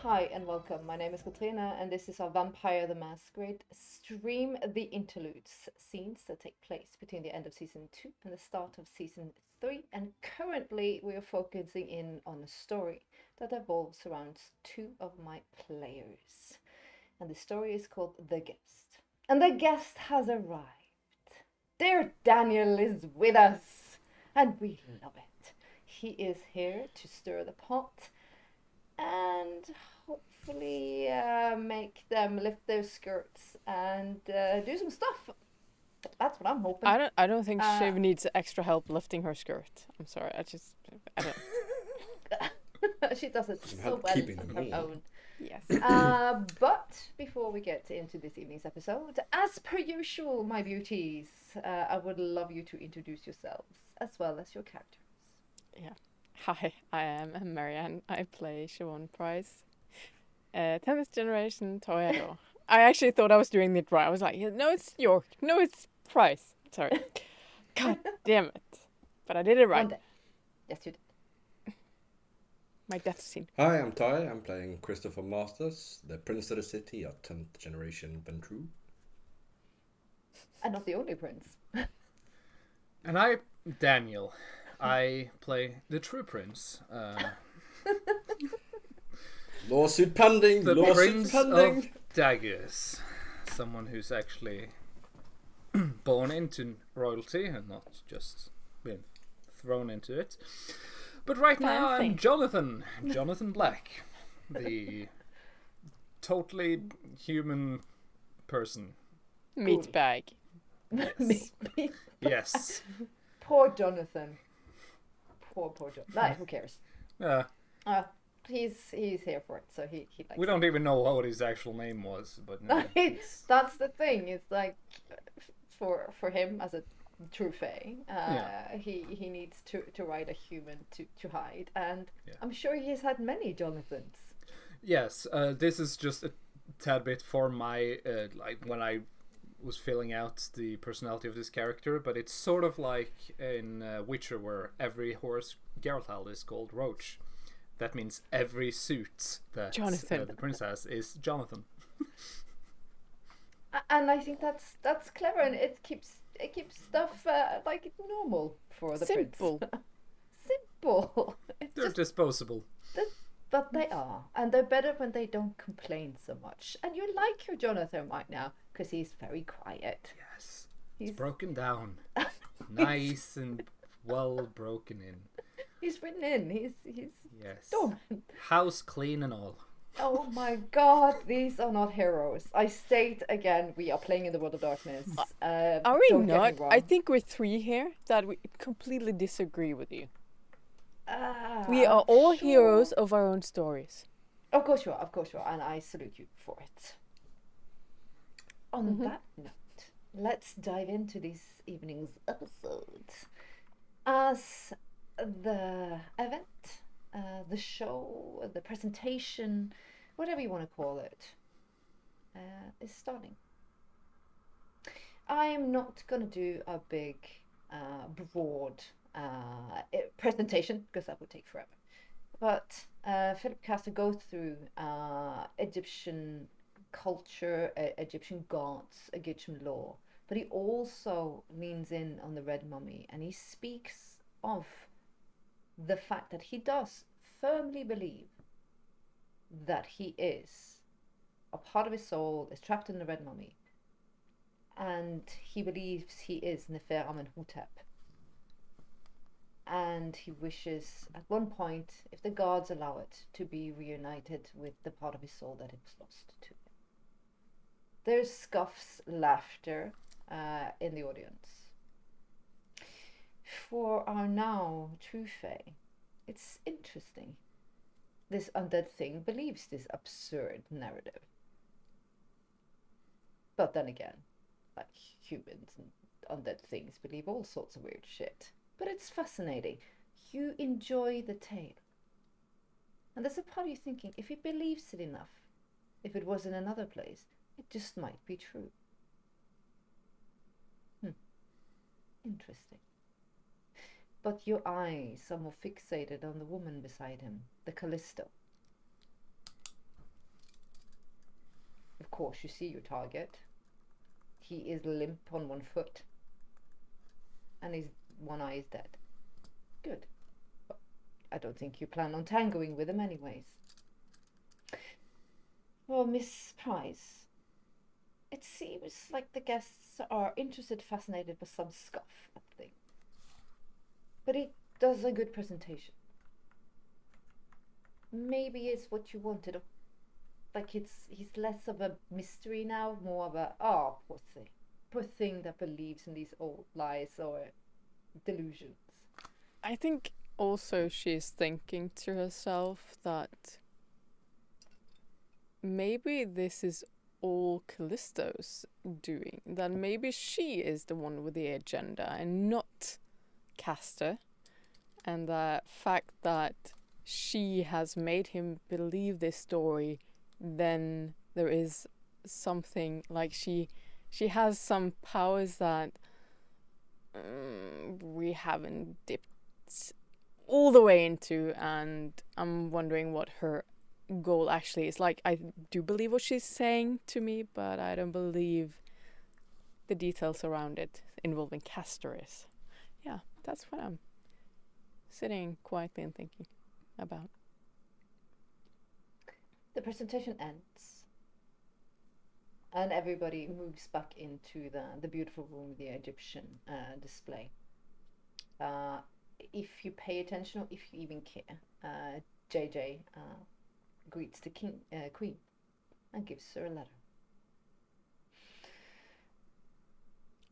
Hi and welcome. My name is Katrina, and this is our Vampire the Masquerade stream. The interludes scenes that take place between the end of season 2 and the start of season 3. And currently, we are focusing in on a story that evolves around two of my players. And the story is called The Guest. And the guest has arrived. Dear Daniel is with us, and we love it. He is here to stir the pot and hopefully make them lift their skirts and do some stuff. That's what I'm hoping. I don't think Shiv needs extra help lifting her skirt. I'm sorry. I don't. She does it Some so help well keeping them on her warm. own. Yes. But before we get into this evening's episode, as per usual, my beauties, I would love you to introduce yourselves as well as your characters. Yeah. Hi, I am Marianne. I play Siobhan Price. 10th generation Toreador. I actually thought I was doing it right. I was like, no, it's York. No, it's Price. Sorry. God damn it. But I did it right. One day. Yes, you did. My death scene. Hi, I'm Ty. I'm playing Christopher Masters, the Prince of the City, a 10th generation Ventru. And not the only prince. And I'm Daniel. I play the true prince. Lawsuit pending! The Lawsuit Prince pending! of Daggers. Someone who's actually born into royalty and not just been thrown into it. But right now I'm Jonathan. Jonathan Black. The totally human person. Meat bag. Yes. Yes. Poor Jonathan. Poor Jonathan. Nah, who cares? He's here for it, so he likes We don't even know what his actual name was, but no, That's the thing. It's like for him as a true fae, he needs to ride a human to hide, and I'm sure he's had many Jonathans. Yes, this is just a tad bit for my like when I was filling out the personality of this character, but it's sort of like in Witcher where every horse Geralt is called Roach. That means every suit that the prince has is Jonathan. And I think that's clever, and it keeps stuff like normal for the prince. Simple. They're disposable. But they are, and they're better when they don't complain so much. And you like your Jonathan right now because he's very quiet. Yes, he's broken down, nice and well broken in. He's written in. He's yes, dormant. House clean and all. Oh my God, these are not heroes. I state again, we are playing in the world of darkness. Are we not? I think we're three here that we completely disagree with you. We are all heroes of our own stories. Of course you are, and I salute you for it. On that note, let's dive into this evening's episode. As the event, the show, the presentation, whatever you want to call it, is starting. I am not going to do a big, broad presentation because that would take forever. But Philip has to go through Egyptian culture, Egyptian gods, Egyptian law. But he also leans in on the Red Mummy, and he speaks of the fact that he does firmly believe that he is a part of his soul is trapped in the Red Mummy, and he believes he is Nefer Amenhotep, and he wishes at one point, if the gods allow it, to be reunited with the part of his soul that it was lost to him. There's scoffs, laughter in the audience. For our now true fae, it's interesting. This undead thing believes this absurd narrative. But then again, like humans and undead things believe all sorts of weird shit. But it's fascinating. You enjoy the tale. And there's a part of you thinking, if he believes it enough, if it was in another place, it just might be true. Interesting. But your eyes are more fixated on the woman beside him, the Callisto. course, you see your target. He is limp on one foot. And his one eye is dead. Good. But I don't think you plan on tangoing with him anyways. Well, Miss Price, it seems like the guests are interested, fascinated, but some scoff at the thing. But he does a good presentation. Maybe it's what you wanted. Like he's less of a mystery now, more of a poor thing that believes in these old lies or delusions. I think also she's thinking to herself that maybe this is all Callisto's doing. That maybe she is the one with the agenda and not Castor. And the fact that she has made him believe this story, then there is something like she has some powers that we haven't dipped all the way into, and I'm wondering what her goal actually is. Like, I do believe what she's saying to me, but I don't believe the details around it involving Castor is. Yeah, that's what I'm sitting quietly and thinking about. The presentation ends. And everybody moves back into the beautiful room with the Egyptian display. If you pay attention, or if you even care, JJ greets the queen and gives her a letter.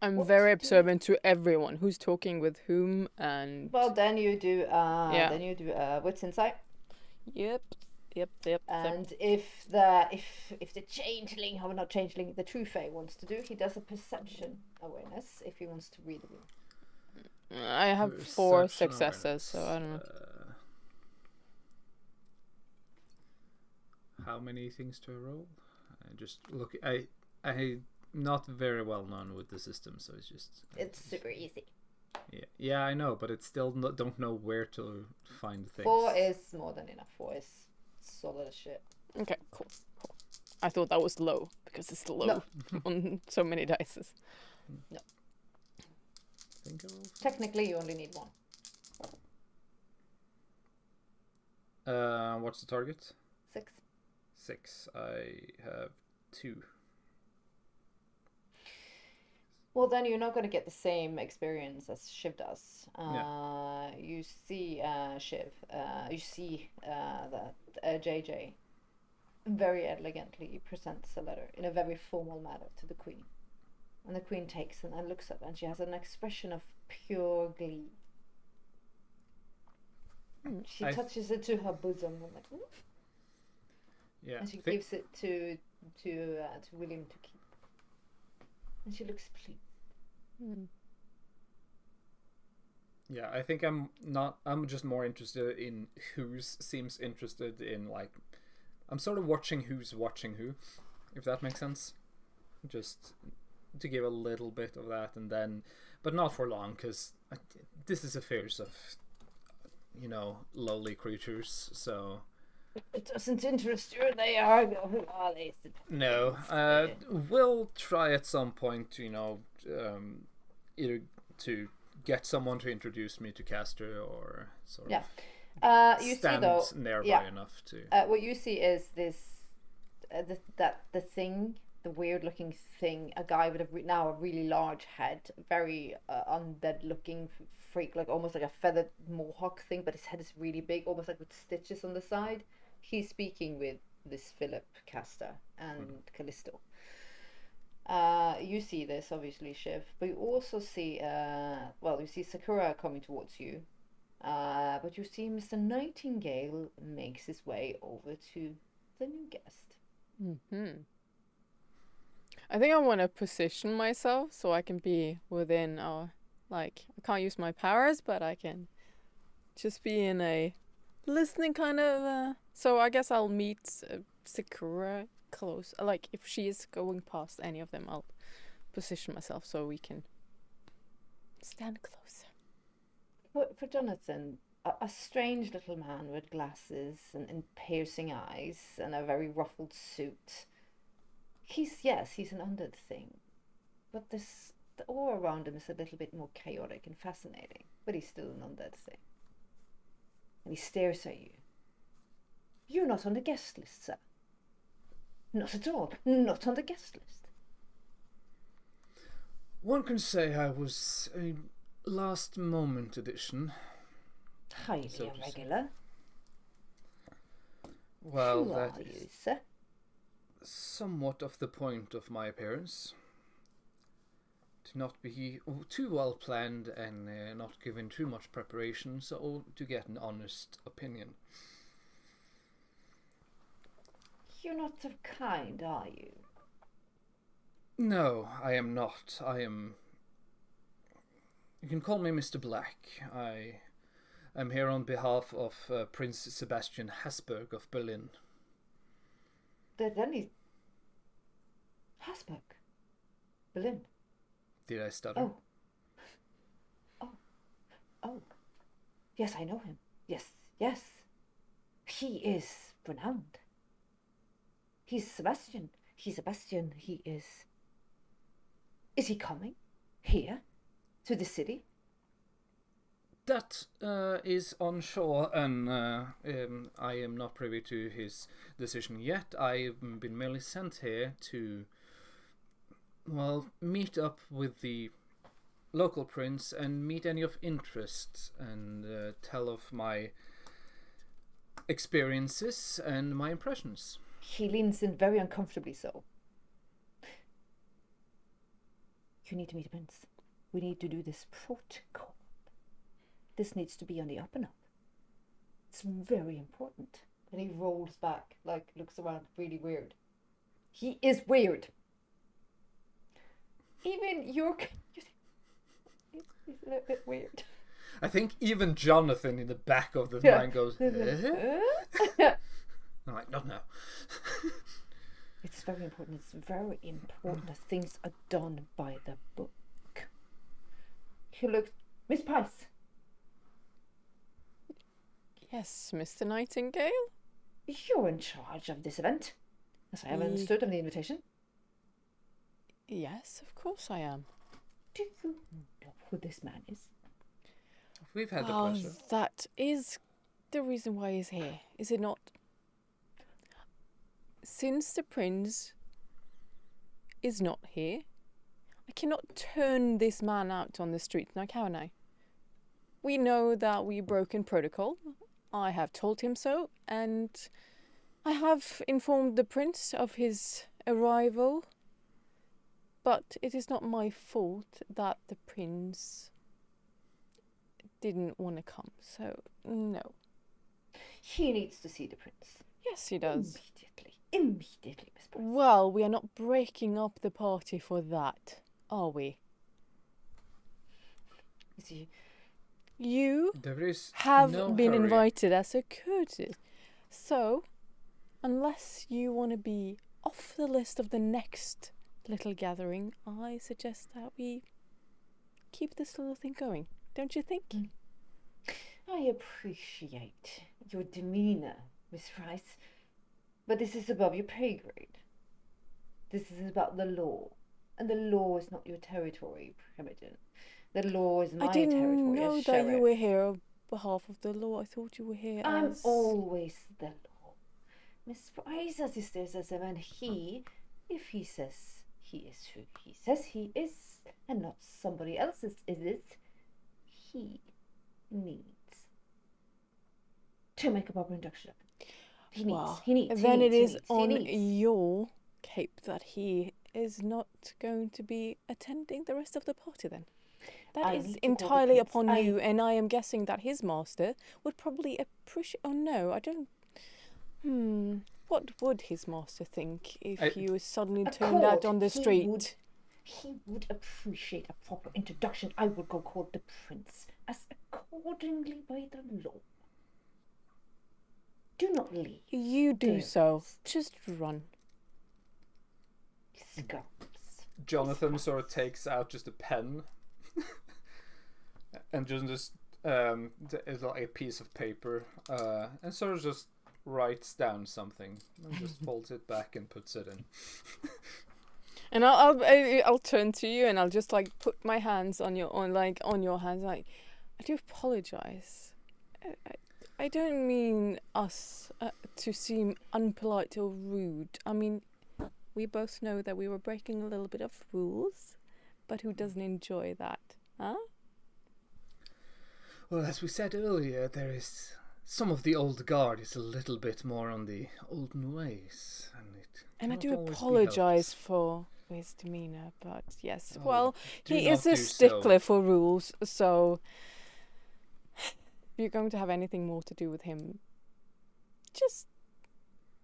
I'm What very do- observant to everyone who's talking with whom, and Well, then you do wits insight. Yep. And if the changeling, or not changeling, the true fae wants to do, he does a perception awareness if he wants to read the room. I have 4 Perception successes, so I don't know. How many things to roll? I just look. I not very well known with the system, so It's super easy. Yeah, I know, but it's still don't know where to find things. 4 is more than enough. 4 is solid as shit. Okay, cool. I thought that was low because it's low No. on so many dices. No. Think of Technically, you only need 1. what's the target? 6. 6. I have 2. Well, then you're not going to get the same experience as Shiv does. Yeah. You see Shiv, you see that JJ very elegantly presents a letter in a very formal manner to the queen. And the queen takes it and looks at it, and she has an expression of pure glee. She touches it to her bosom and like, "Ooh," Yeah. and she gives it to William to keep. And she looks pleased. Yeah, I think I'm just more interested in who seems interested in, like, I'm sort of watching who's watching who, if that makes sense. Just to give a little bit of that, and then, but not for long, because this is affairs of, lowly creatures, so. It doesn't interest you, they are. Who are they? No, we'll try at some point, either to get someone to introduce me to Castor, or sort of You stand see though, nearby enough to. what you see is this, the thing, the weird looking thing, a guy with now a really large head, very undead looking freak, like almost like a feathered mohawk thing, but his head is really big, almost like with stitches on the side. He's speaking with this Philip, Castor, and Callisto. You see this, obviously, Shiv, but you also see, you see Sakura coming towards you, but you see Mr. Nightingale makes his way over to the new guest. Mm-hmm. I think I want to position myself so I can be within I can't use my powers, but I can just be in a listening kind of, so I guess I'll meet Sakura close. Like, if she is going past any of them, I'll position myself so we can stand closer. For Jonathan, a strange little man with glasses and piercing eyes and a very ruffled suit. he's an undead thing, but the aura around him is a little bit more chaotic and fascinating. But he's still an undead thing, and he stares at you. You're not on the guest list, sir. Not at all. Not on the guest list. One can say I was a last moment addition. Highly So to say. irregular. Well, Who that are is you, sir? somewhat of the point of my appearance. To not be too well planned and not given too much preparation, so to get an honest opinion. You're not the kind, are you? No, I am not. I am... You can call me Mr. Black. I am here on behalf of Prince Sebastian Hasberg of Berlin. Then he's... Hasberg. Berlin. Did I stutter? Oh. Oh. Yes, I know him. Yes. He is renowned. He's Sebastian. He is... Is he coming? Here? To the city? That is on shore, and I am not privy to his decision yet. I've been merely sent here to, well, meet up with the local prince and meet any of interest and tell of my experiences and my impressions. He leans in very uncomfortably so. You need to meet the prince. We need to do this protocol. This needs to be on the up and up. It's very important. And he rolls back, like looks around really weird. He is weird. Even he's a little bit weird. I think even Jonathan in the back of the mind goes, eh? I'm like, not now. It's very important. It's very important that things are done by the book. He looks... Miss Price. Yes, Mr. Nightingale? You're in charge of this event, as I have understood of the invitation. Yes, of course I am. Do you know who this man is? We've had the Well, pleasure. that is the reason why he's here, is it not? Since the prince is not here, I cannot turn this man out on the street now, can I? We know that we broken protocol. I have told him so, and I have informed the prince of his arrival. But it is not my fault that the prince didn't want to come, so no. He needs to see the prince. Yes, he does. Immediately, Miss Price. Well, we are not breaking up the party for that, are we? You There is have no been hurry. invited as a courtesy. So, unless you want to be off the list of the next little gathering, I suggest that we keep this little thing going. Don't you think? I appreciate your demeanour, Miss Price, but this is above your pay grade. This is about the law, and the law is not your territory, Primogen. The law is my I didn't territory know as that you sheriff. were here on behalf of the law. I thought you were here I'm as... always the law. Miss Price as he stares at him, and he, if he says he is who he says he is, and not somebody else's is it, he needs to make a proper induction. He needs. Then it is on your cape that he is not going to be attending the rest of the party then. That I is need to call the entirely prince. upon you, and I am guessing that his master would probably appreciate... Oh no, I don't... What would his master think if you suddenly turned out on the street? He would appreciate a proper introduction. I would go call the prince, as accordingly by the law. Do not leave. You do Dear so. Miss. Just run. Scums. Jonathan sort of takes out just a pen and just is like a piece of paper and sort of just writes down something and just folds it back and puts it in. And I'll turn to you and I'll just like put my hands on your hands. Like, I do apologize. I don't mean us to seem unpolite or rude. I mean, we both know that we were breaking a little bit of rules, but who doesn't enjoy that, huh? Well, as we said earlier, there is some of the old guard is a little bit more on the olden ways, and I cannot do always be apologize helped. for his demeanor, but yes, Oh, well, do he not is a do stickler so. for rules, so if you're going to have anything more to do with him, just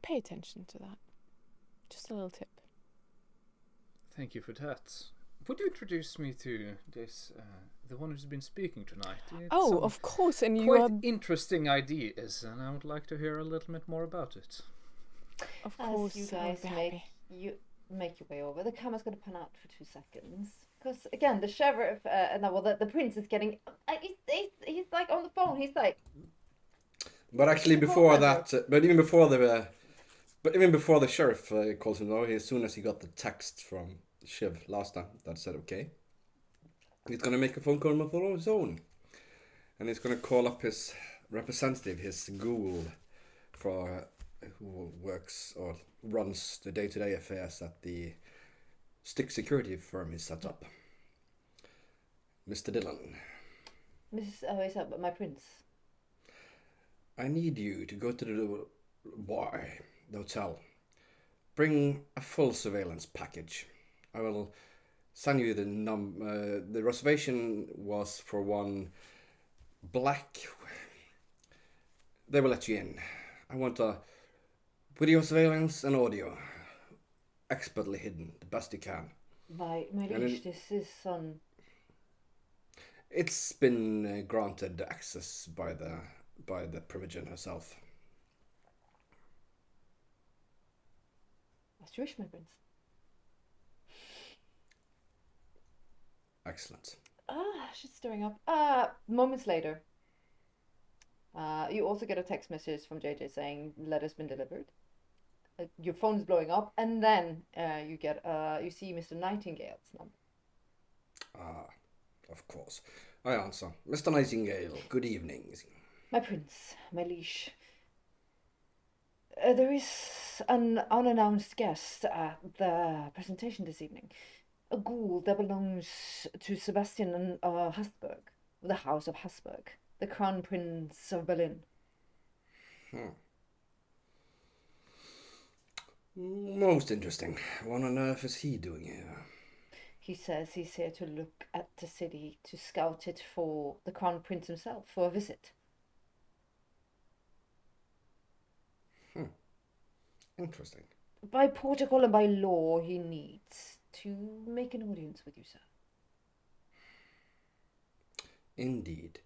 pay attention to that. Just a little tip. Thank you for that. Would you introduce me to this, the one who's been speaking tonight? It's Oh, some of course, and you quite are, interesting ideas, and I would like to hear a little bit more about it. of As course, you I'll guys be happy. make your way over, the camera's going to pan out for 2 seconds. Because again, the sheriff, the prince is getting. He's like on the phone. He's like. But actually, before that, even before the sheriff calls him though, as soon as he got the text from Shiv last time that said okay, he's gonna make a phone call of his own, and he's gonna call up his representative, his ghoul, for who works or runs the day-to-day affairs at the stick security firm he set up, Mr. Dillon. But my prince. I need you to go to the hotel. Bring a full surveillance package. I will send you the reservation was for one black. They will let you in. I want a video surveillance and audio, expertly hidden, the best you can. My liege, this is on. It's been granted access by the Primogen herself. As you wish, my prince. Excellent. She's stirring up. Moments later. You also get a text message from JJ saying letter's been delivered. Your phone's blowing up, and then you see Mr. Nightingale's number. Of course. I answer. Mr. Nightingale, good evening. My prince, my liege. There is an unannounced guest at the presentation this evening. A ghoul that belongs to Sebastian and Habsburg, the House of Habsburg, the Crown Prince of Berlin. Most interesting. What on earth is he doing here? He says he's here to look at the city, to scout it for the Crown Prince himself, for a visit. Interesting. By protocol and by law, he needs to make an audience with you, sir. Indeed.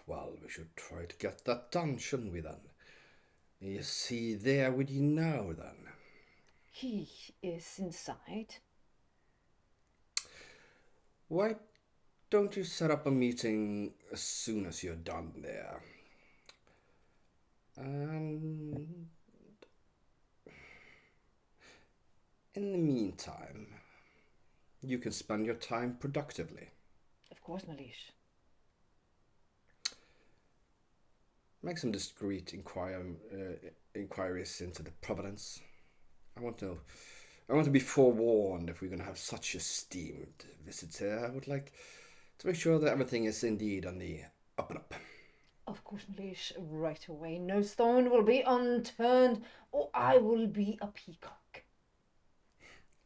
Well, we should try to get that done, shouldn't we then? Is he there with you now then? He is inside. Why don't you set up a meeting as soon as you're done there? And in the meantime, you can spend your time productively. Of course, my liege. Make some discreet inquiries into the providence. I want to be forewarned if we're going to have such esteemed visits here. I would like to make sure that everything is indeed on the up and up. Of course, my liege, right away. No stone will be unturned, or I will be a peacock.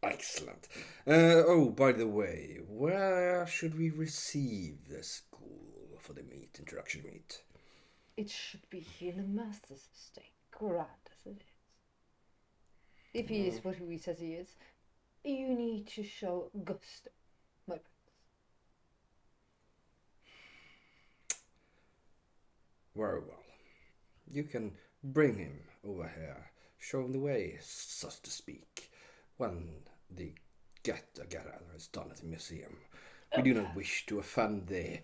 Excellent. Oh, by the way, where should we receive this ghoul for the introduction meet? It should be here in the master's estate, grand as it is. If he is what he says he is, you need to show gusto, my prince. Very well. You can bring him over here, show him the way, so to speak, when the get-together is done at the museum. We do not wish to offend the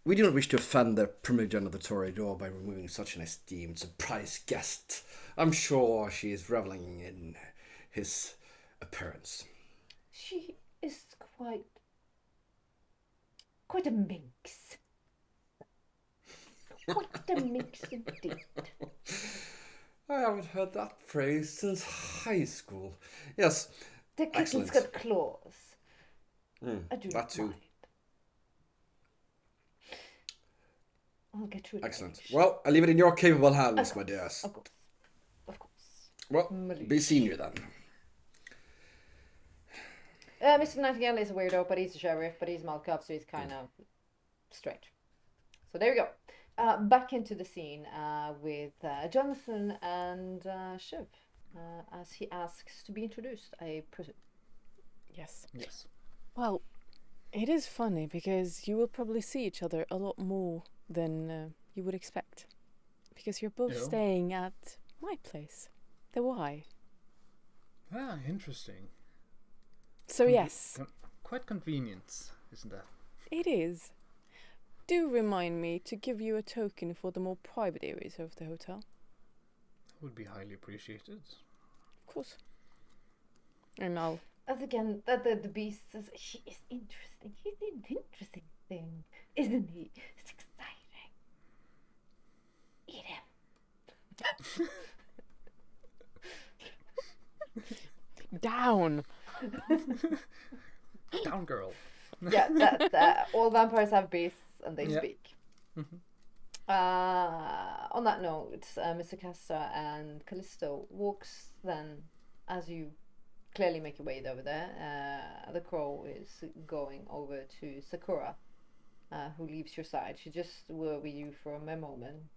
We do not wish to offend the Primogen of the Toreador by removing such an esteemed surprise guest. I'm sure she is reveling in his appearance. She is quite a minx. Quite a minx indeed. I haven't heard that phrase since high school. Yes, The kitten's excellent. got claws. I do that not too. mind. I'll get you. Excellent. Well, I leave it in your capable hands, Of my course, dears. Of course. Well, Malish. be senior then. Mr. Nightingale is a weirdo, but he's a sheriff, but he's Malkov, so he's kind of strange. So there we go. Back into the scene with Jonathan and Shiv, as he asks to be introduced, I presume. Yes. Yes. Well, it is funny because you will probably see each other a lot more than you would expect. Because you're both Yeah. staying at my place, the Y. Ah, interesting. So yes, Quite convenient, isn't that? it is. Do remind me to give you a token for the more private areas of the hotel. Would be highly appreciated. Of course. And I'll... As again, that the beast says, he is interesting. He's an interesting thing, isn't he? It's exciting. Eat him. Down! Down, girl. Yeah, that all vampires have beasts and they Yeah. speak. Mhm. On that note, Mr. Castor and Callisto walks then, as you clearly make your way over there. The crow is going over to Sakura, who leaves your side. She just were with you for a moment.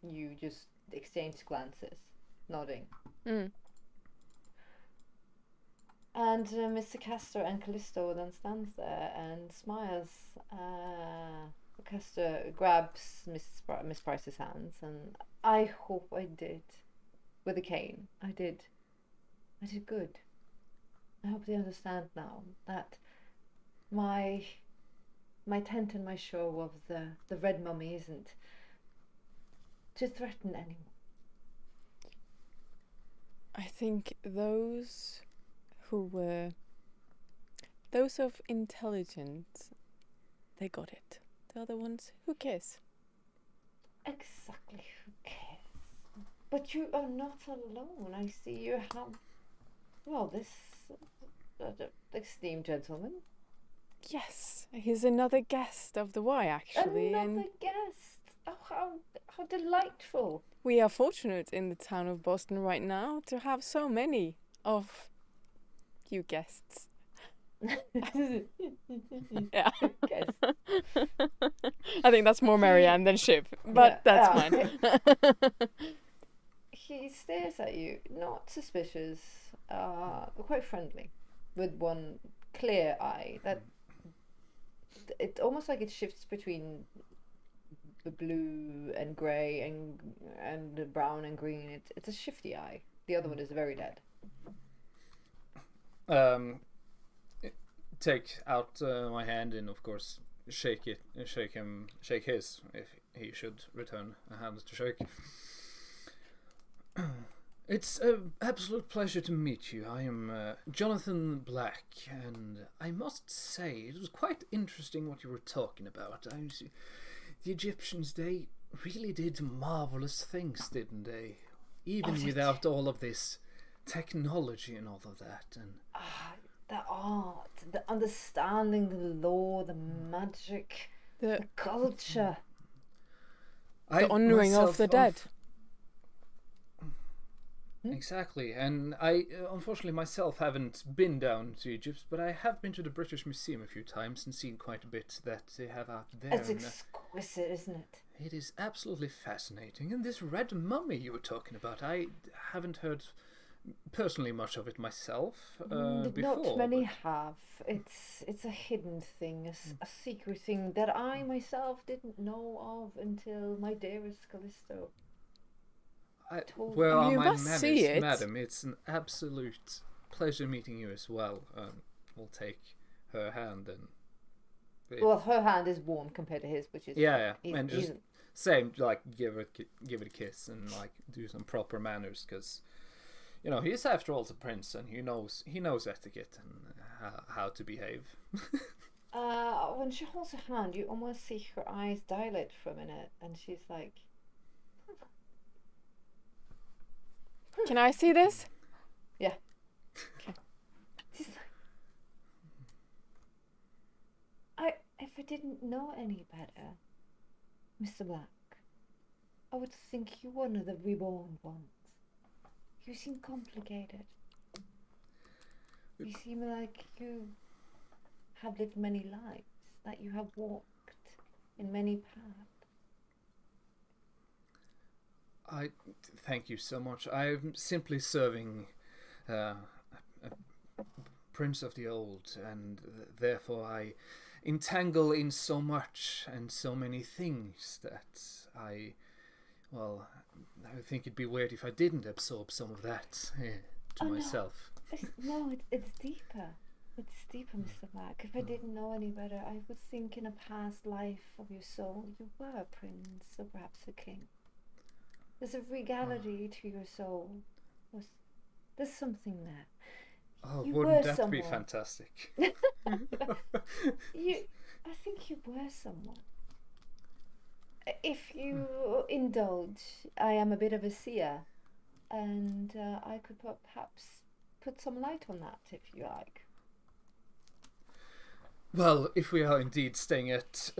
You just exchange glances, nodding. Mm. And Mr. Castor and Callisto then stands there and smiles. Castor grabs Miss Price's hands, and I hope I did with a cane. I did good. I hope they understand now that my tent and my show of the red mummy isn't to threaten anyone. I think those who were... Those of intelligence, they got it. The other ones, who cares? Exactly, who cares? But you are not alone. I see you have, well, this esteemed gentleman. Yes, he's another guest of the Y, actually. Another And guest. Oh, how delightful. we are fortunate in the town of Boston right now to have so many of you guests. Yeah. Guest. I think that's more Marianne than Shiv, but Yeah, that's fine. He stares at you, not suspicious, quite friendly, with one clear eye. That it's almost like it shifts between the blue and grey and the brown and green. It's a shifty eye. The other one is very dead. Take out my hand and, of course, shake his if he should return a hand to shake. It's an absolute pleasure to meet you. I am Jonathan Black, and I must say it was quite interesting what you were talking about. The Egyptians, they really did marvelous things, didn't they? Even without all of this technology and all of that. And The art, the understanding the law, the magic, the culture. The honouring of the dead. Exactly, and I unfortunately myself haven't been down to Egypt, but I have been to the British Museum a few times and seen quite a bit that they have out there. It's exquisite, isn't it? It is absolutely fascinating. And this red mummy you were talking about, I haven't heard personally much of it myself before. Not many have. It's a hidden thing, a secret thing that I myself didn't know of until my dearest Callisto. Where are You my must manners, see it. madam? It's an absolute pleasure meeting you as well. We'll take her hand and Well, her hand is warm compared to his, which is yeah, he's- and just same, like give it a kiss and like do some proper manners, because he's after all the prince, and he knows etiquette and how to behave. when she holds her hand, you almost see her eyes dilate for a minute, and she's like, Can I see this? yeah. Okay. She's like, if I didn't know any better, Mr. Black, I would think you were one of the reborn ones. You seem complicated. You seem like you have lived many lives, that you have walked in many paths. I thank you so much. I'm simply serving a prince of the old, and therefore I entangle in so much and so many things that I think it'd be weird if I didn't absorb some of that to myself. No, it's deeper. It's deeper, Mr. Black. If I didn't know any better, I would think in a past life of your soul you were a prince or perhaps a king. There's a regality to your soul. There's something there. Oh, You wouldn't were that be someone. fantastic? I think you were someone. If you indulge, I am a bit of a seer, and I could perhaps put some light on that if you like. Well, if we are indeed staying at,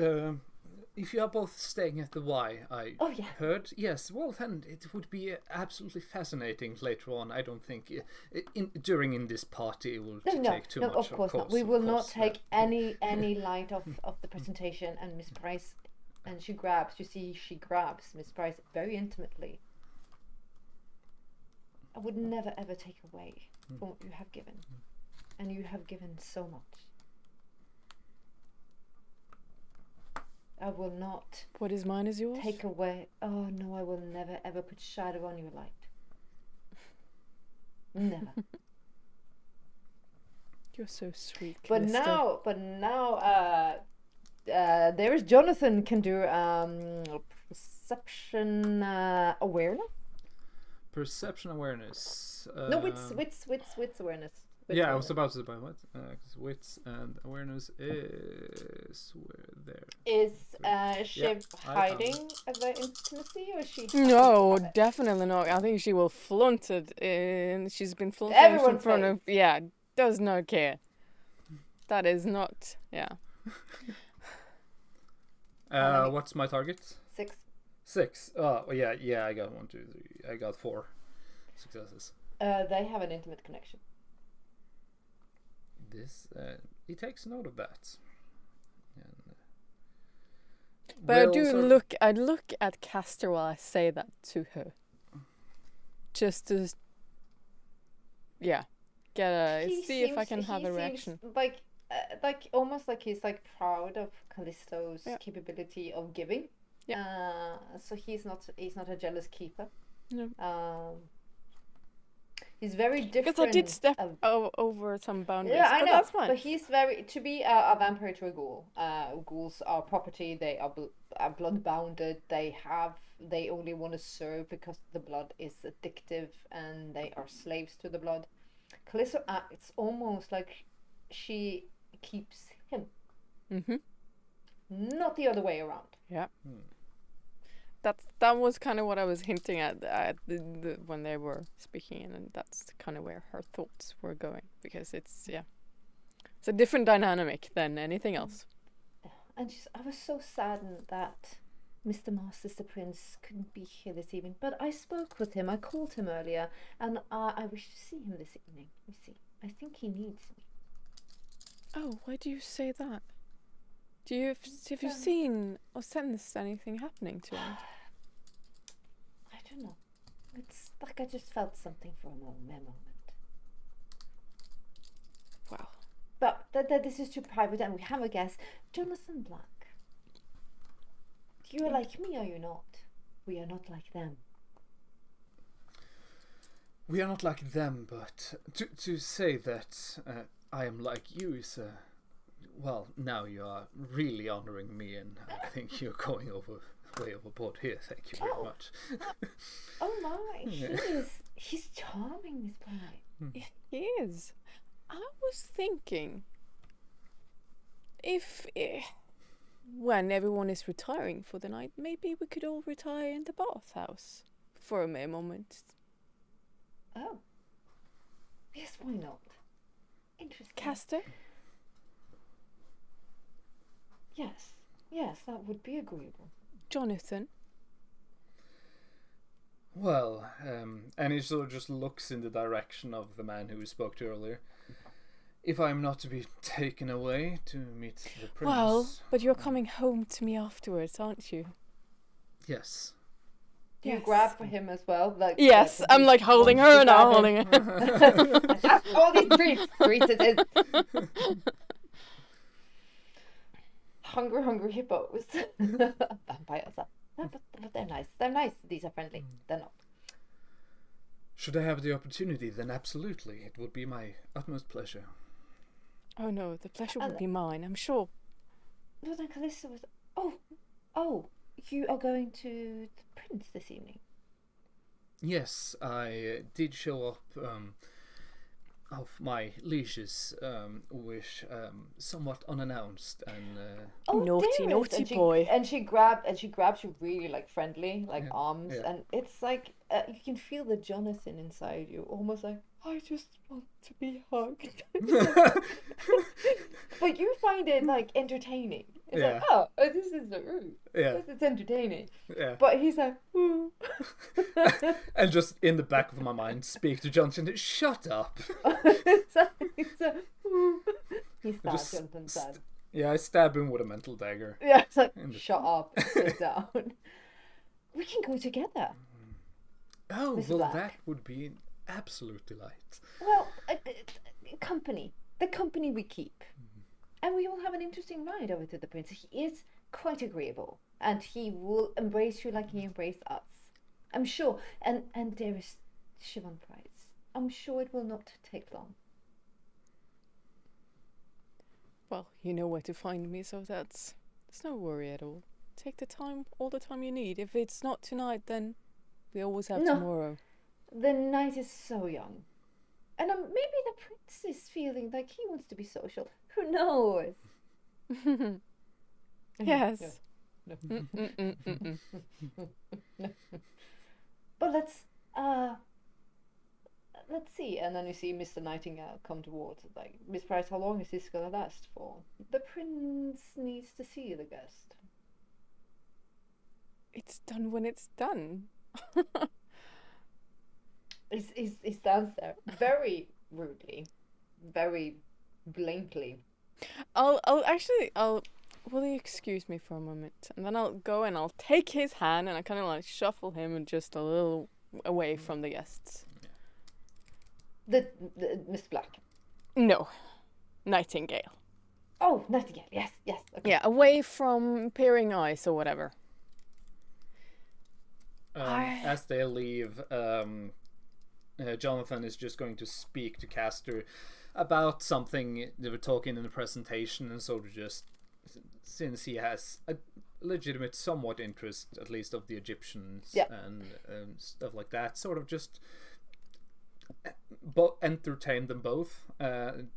if you are both staying at the Y, I Oh, yeah. heard, yes. Well, then it would be absolutely fascinating later on. I don't think during this party it will take too much. Of course not. We will not take any light of the presentation. And Miss Price, and she grabs Miss Price very intimately. I would never ever take away from what you have given, and you have given so much. I will not What is mine is yours? take away. Oh no, I will never ever put shadow on your light. Never. You're so sweet. But Callisto. now, there is Jonathan can do perception awareness. Perception awareness. No, wits awareness. Wits Yeah, I awareness. was about to say what? 'Cause wits and awareness is where there. Is Shiv I found hiding the intimacy, or is she? happy No, to have it? definitely not. I think she will flaunt it. She's been flaunting it in Everyone's front of. face. Yeah, does not care. That is not. Yeah. many? What's my target? 6. 6. Oh, well, yeah. I got 1, 2, 3. I got 4 successes. They have an intimate connection. This he takes note of that. And, But I will do sort of- look. I look at Castor while I say that to her. Just to. Yeah. See if I can have a reaction. Like almost like he's like proud of Callisto's Yeah. capability of giving. So he's not a jealous keeper. No. He's very different. Because I did step of- over some boundaries. Yeah, I but know. that's fine. But he's very to be a vampire to a ghoul. Ghouls are property. They are blood bounded. They only want to serve because the blood is addictive, and they are slaves to the blood. Callisto acts almost like she keeps him, Mm-hmm. not the other way around. Yeah. That was kind of what I was hinting at when they were speaking, and that's kind of where her thoughts were going, because it's a different dynamic than anything else. And I was so saddened that Mr. Masters the Prince couldn't be here this evening. But I spoke with him. I called him earlier, and I wish to see him this evening. You see, I think he needs me. Oh, why do you say that? Have you seen or sensed anything happening to him? I don't know. It's like I just felt something for a moment. Wow. But this is too private, and we have a guest, Jonathan Black. You are like me, are you not? We are not like them. We are not like them, but to say that I am like you is well, now you are really honoring me, and I think you're going way overboard here. Thank you very much. Oh my, he's charming, Miss Pye. He is. I was thinking, if when everyone is retiring for the night, maybe we could all retire in the bathhouse for a mere moment. Oh. Yes, why not? Interesting. Castor? Yes, that would be agreeable. Jonathan? Well, and he sort of just looks in the direction of the man who we spoke to earlier. If I'm not to be taken away to meet the prince... Well, but you're coming home to me afterwards, aren't you? Yes. Do you Yes. grab for him as well? Like, Yes, I'm like holding her and I'm holding her. All these treats. Treats it is. Hungry hippos. Vampires are. No, but they're nice. They're nice. These are friendly. They're not. Should I have the opportunity, then absolutely. It would be my utmost pleasure. Oh no, the pleasure would be mine, I'm sure. Lord and Calista was. Oh, you are going to the prince this evening. Yes, I did show up of my liege's wish somewhat unannounced, and Naughty, dearest. naughty And boy. she grabs you really like friendly, like arms, yeah. and it's like you can feel the Jonathan inside you, almost like I just want to be hugged. But you find it like entertaining. It's like, oh, this is the room. yeah, This is entertaining. yeah. But he's like, ooh. And just in the back of my mind, speak to Johnson. Shut up. Ooh. He stabs Just Jonathan's dad. Yeah, I stab him with a mental dagger. Yeah, it's like, In the- shut up, sit down. We can go together. Oh, Mr. well, Black. that would be absolute delight. Well, company. The company we keep. And we will have an interesting ride over to the prince. He is quite agreeable. And he will embrace you like he embraced us. I'm sure. And there is Siobhan Price. I'm sure it will not take long. Well, you know where to find me, so there's no worry at all. Take the time, all the time you need. If it's not tonight, then we always have No. tomorrow. The night is so young. And maybe the prince is feeling like he wants to be social. Who knows? Yes. But let's see. And then you see Mr. Nightingale come towards it, like, Miss Price, how long is this gonna last for? The prince needs to see the guest. It's done when it's done. He stands there very rudely, very blankly. Will you excuse me for a moment? And then I'll go and I'll take his hand and I kind of like shuffle him just a little away from the guests. The Mr. Black. No, Nightingale. Oh, Nightingale. Yes. Okay. Yeah, away from peering eyes or whatever. As they leave, Jonathan is just going to speak to Castor about something they were talking in the presentation, and sort of just, since he has a legitimate somewhat interest, at least of the Egyptians and stuff like that, sort of just entertain them both and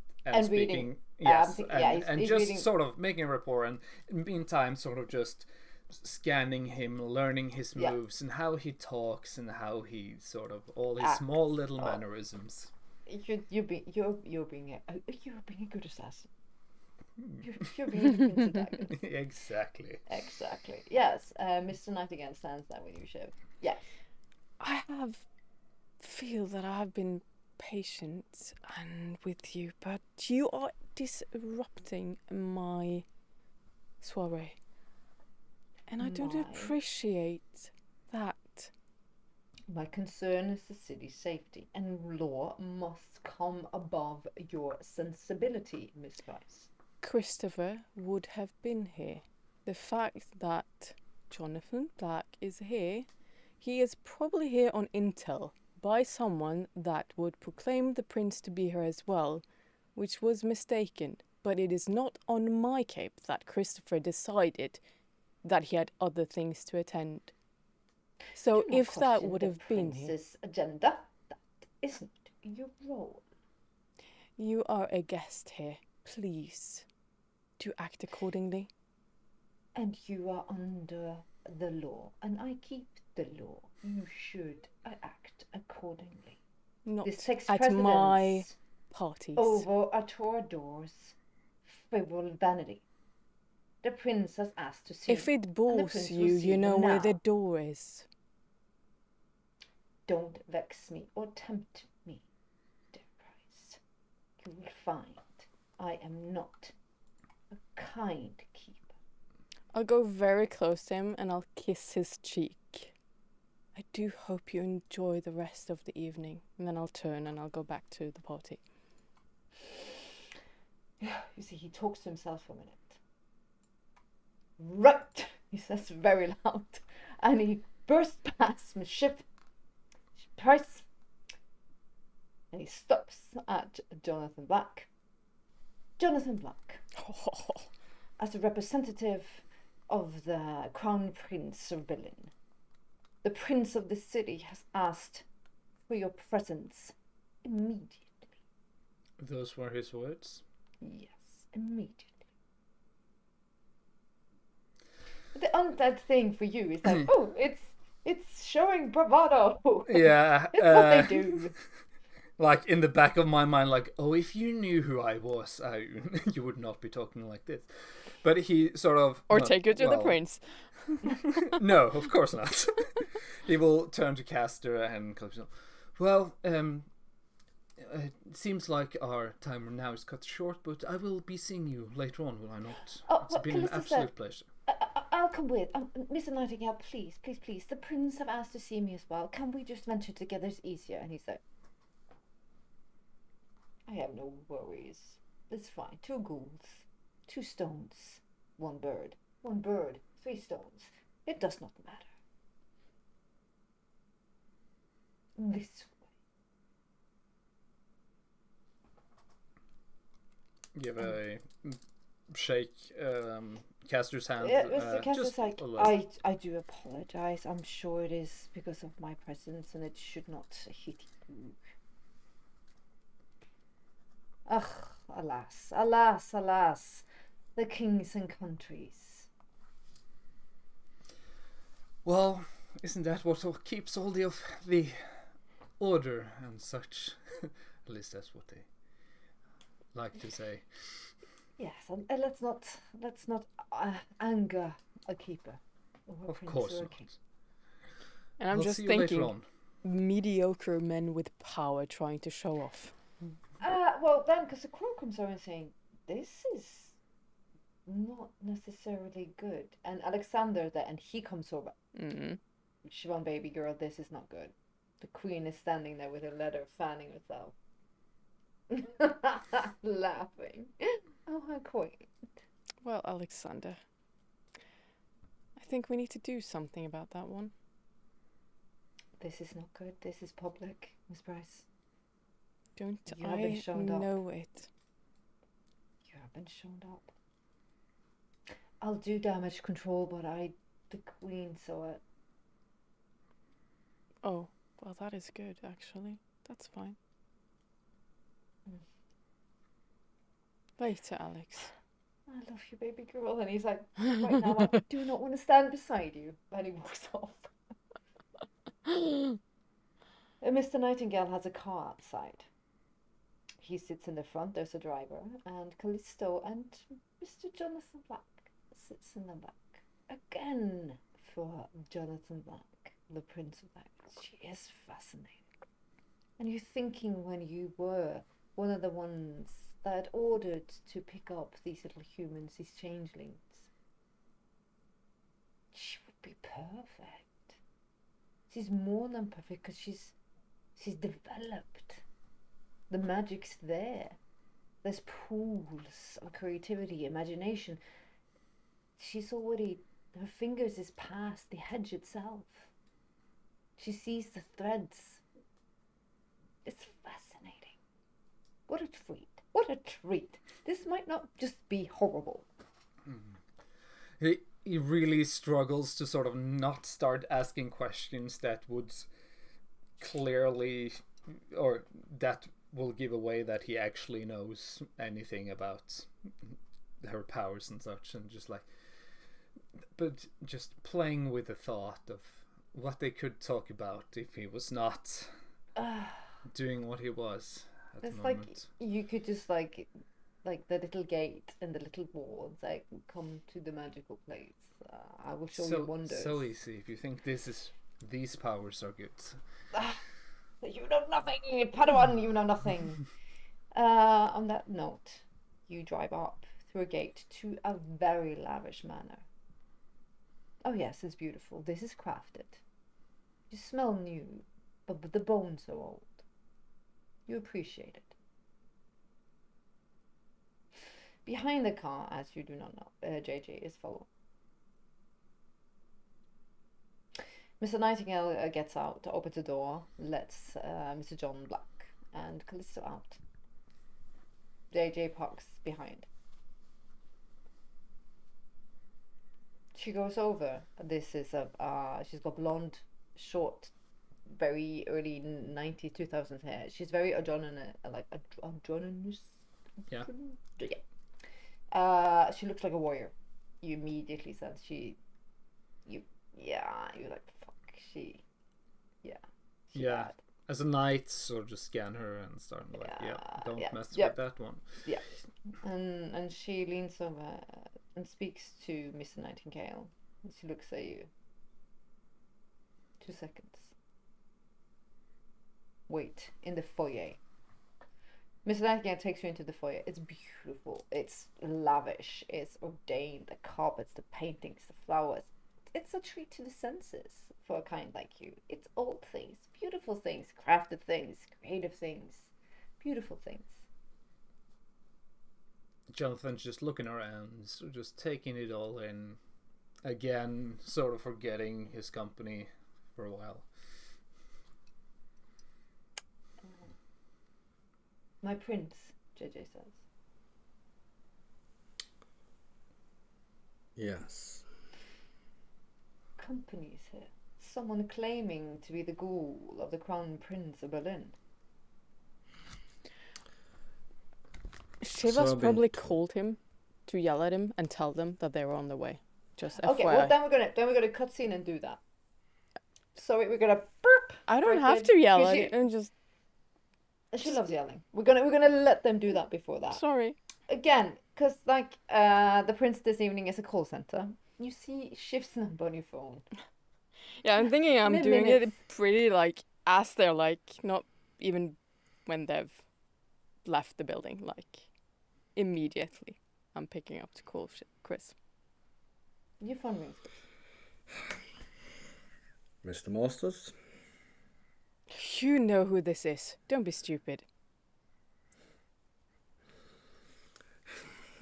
speaking, reading. And he's just reading. sort of making a rapport, and in the meantime sort of just scanning him, learning his moves and how he talks and how he sort of all his small little mannerisms. You're being a good assassin. You're being a good protagonist. Exactly. Yes, Mr. Nightingale stands there with you, Shiv. Yes. I feel that I have been patient and with you, but you are disrupting my soiree. And I don't appreciate that. My concern is the city's safety, and law must come above your sensibility, Miss Price. Christopher would have been here. The fact that Jonathan Black is here, he is probably here on intel by someone that would proclaim the prince to be here as well, which was mistaken. But it is not on my cape that Christopher decided that he had other things to attend. So Do not if that question would the have been here, prince's agenda. That isn't your role. you are a guest here. Please, do act accordingly. And you are under the law, and I keep the law. You should act accordingly. Not This takes at my precedence parties. over a Torador's frivol vanity. The prince has asked to see If you, it and the bores prince will you, see you know where the now. door is. Don't vex me or tempt me, dear Price. You will find I am not a kind keeper. I'll go very close to him and I'll kiss his cheek. I do hope you enjoy the rest of the evening. And then I'll turn and I'll go back to the party. You see, he talks to himself for a minute. Right, he says very loud, and he bursts past Price, and he stops at Jonathan Black. Jonathan Black, as a representative of the Crown Prince of Berlin, the Prince of the city has asked for your presence immediately. Those were his words. Yes, immediately. The undead thing for you is like, oh, it's showing bravado. Yeah. It's what they do. Like in the back of my mind, like, oh, if you knew who I was, you would not be talking like this. But he sort of... Or take you to the well, prince. No, of course not. He will turn to Castor and call himself. Well, it seems like our timer now is cut short, but I will be seeing you later on, will I not? Oh, It's been an Calista absolute said- pleasure. I'll come with. Mr. Nightingale, please, please, please. The prince have asked to see me as well. Can we just venture together? It's easier. And he's like, I have no worries. It's fine. 2 ghouls, 2 stones, 1 bird. 1 bird, 3 stones. It does not matter. This Give a shake Castor's hand. way. Mr. Castor's just like, a little. I do apologize. I'm sure it is because of my presence and it should not hit you. Ugh, alas, alas, alas. The kings and countries. Well, isn't that what keeps all the order and such? At least that's what they like to say. Yes, and let's not anger a keeper. Or a Of prince course or a not. king. And I'm I'll just see you later thinking, on. mediocre men with power trying to show off. Well then, because the crow comes over and saying, this is not necessarily good. And Alexander there, and he comes over. Mm. Siobhan, baby girl, this is not good. The queen is standing there with her letter, fanning herself. Laughing. Oh, her queen. Well, Alexander, I think we need to do something about that one. This is not good. This is public, Miss Price. Don't You have been I shown up. know it? You have been shown up. I'll do damage control, but the queen saw it. Oh, well, that is good, actually. That's fine. Mm. Later, Alex. I love you, baby girl. And he's like, right now, I do not want to stand beside you. And he walks off. Mr. Nightingale has a car outside. He sits in the front, there's a driver, and Callisto and Mr. Jonathan Black sits in the back. Again, for Jonathan Black, the Prince of Darkness. She is fascinating. And you're thinking when you were one of the ones that ordered to pick up these little humans, these changelings, she would be perfect. She's more than perfect because she's developed. The magic's there. There's pools of creativity, imagination. She's already, her fingers is past the hedge itself. She sees the threads. It's fascinating. What a treat. What a treat. This might not just be horrible. He really struggles to sort of not start asking questions that would clearly, or that will give away that he actually knows anything about her powers and such, and just like, but just playing with the thought of what they could talk about if he was not doing what he was at the It's moment. like you could just like the little gate and the little boards, like, come to the magical place. I will show you wonders. So easy if you think these powers are good. You know nothing, Padawan. You know nothing. On that note, you drive up through a gate to a very lavish manor. Oh yes, it's beautiful. This is crafted. You smell new, but the bones are old. You appreciate it. Behind the car, as you do not know, JJ is following. Mr. Nightingale gets out, opens the door, lets Mr. John Black and Callisto out. JJ parks behind. She goes over. This is she's got blonde, short, very early 90s, 2000s hair. She's very androgynous, androgynous. Yeah. Yeah. She looks like a warrior. You immediately sense you're like, fuck, she's Yeah. bad. As a knight, sort of just scan her and start like, don't mess with that one. Yeah. And she leans over and speaks to Mr. Nightingale. And she looks at you. 2 seconds. Wait, in the foyer. Mr. Nightingale takes you into the foyer. It's beautiful. It's lavish. It's ordained. The carpets, the paintings, the flowers. It's a treat to the senses for a kind like you. It's old things, beautiful things, crafted things, creative things, beautiful things. Jonathan's just looking around, so just taking it all in. Again, sort of forgetting his company for a while. My prince, JJ says. Yes. Companies here. Someone claiming to be the ghoul of the Crown Prince of Berlin. Shiva's So probably called him to yell at him and tell them that they were on their way. Just FYI. Okay, well then we're gonna cutscene and do that. Sorry, we're gonna burp. I don't right have then, to yell 'cause at she- it and just She loves yelling. We're gonna let them do that before that. sorry. Again, because like the prince this evening is a call center. You see Shiv's number on your phone. Yeah, I'm thinking I'm Mid doing it minutes. pretty like as they're like not even when they've left the building, like immediately. I'm picking up to call Chris. Your phone rings. Mr. Masters? You know who this is. Don't be stupid.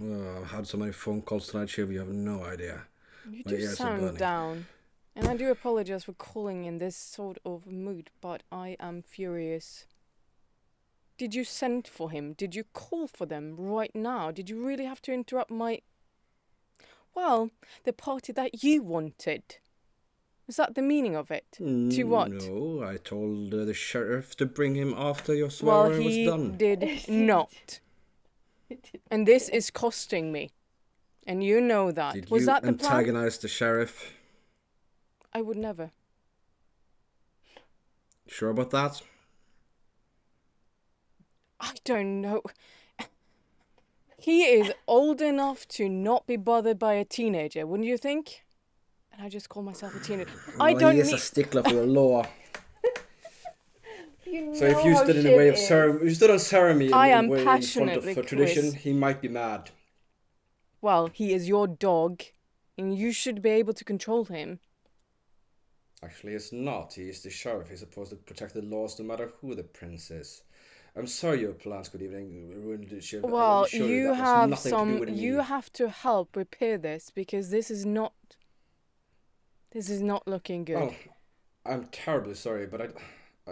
Oh, I've had so many phone calls tonight, Shiv, you have no idea. You My do ears are sound burning. down. And I do apologize for calling in this sort of mood, but I am furious. Did you send for him? Did you call for them right now? Did you really have to interrupt the party that you wanted? Is that the meaning of it? To what? No, I told the sheriff to bring him after your Well, swearing was he done. did not. And this is costing me. And you know that. Did Was you that the plan? antagonize the sheriff? I would never. Sure about that? I don't know. He is old enough to not be bothered by a teenager, wouldn't you think? And I just call myself a teenager. I Well, don't he is need... a stickler for the law. You So if know you how stood in the Shiv way of is. ceremony, you stood on ceremony I in am way in front passionately of tradition, Chris. he might be mad. Well, he is your dog, and you should be able to control him. Actually, it's not. He is the sheriff. He's supposed to protect the laws no matter who the prince is. I'm sorry your plans, good evening, ruined the Shiv. Well, Surely you that was have nothing to do with you me. have to help repair this because this is not looking good. Well, I'm terribly sorry, but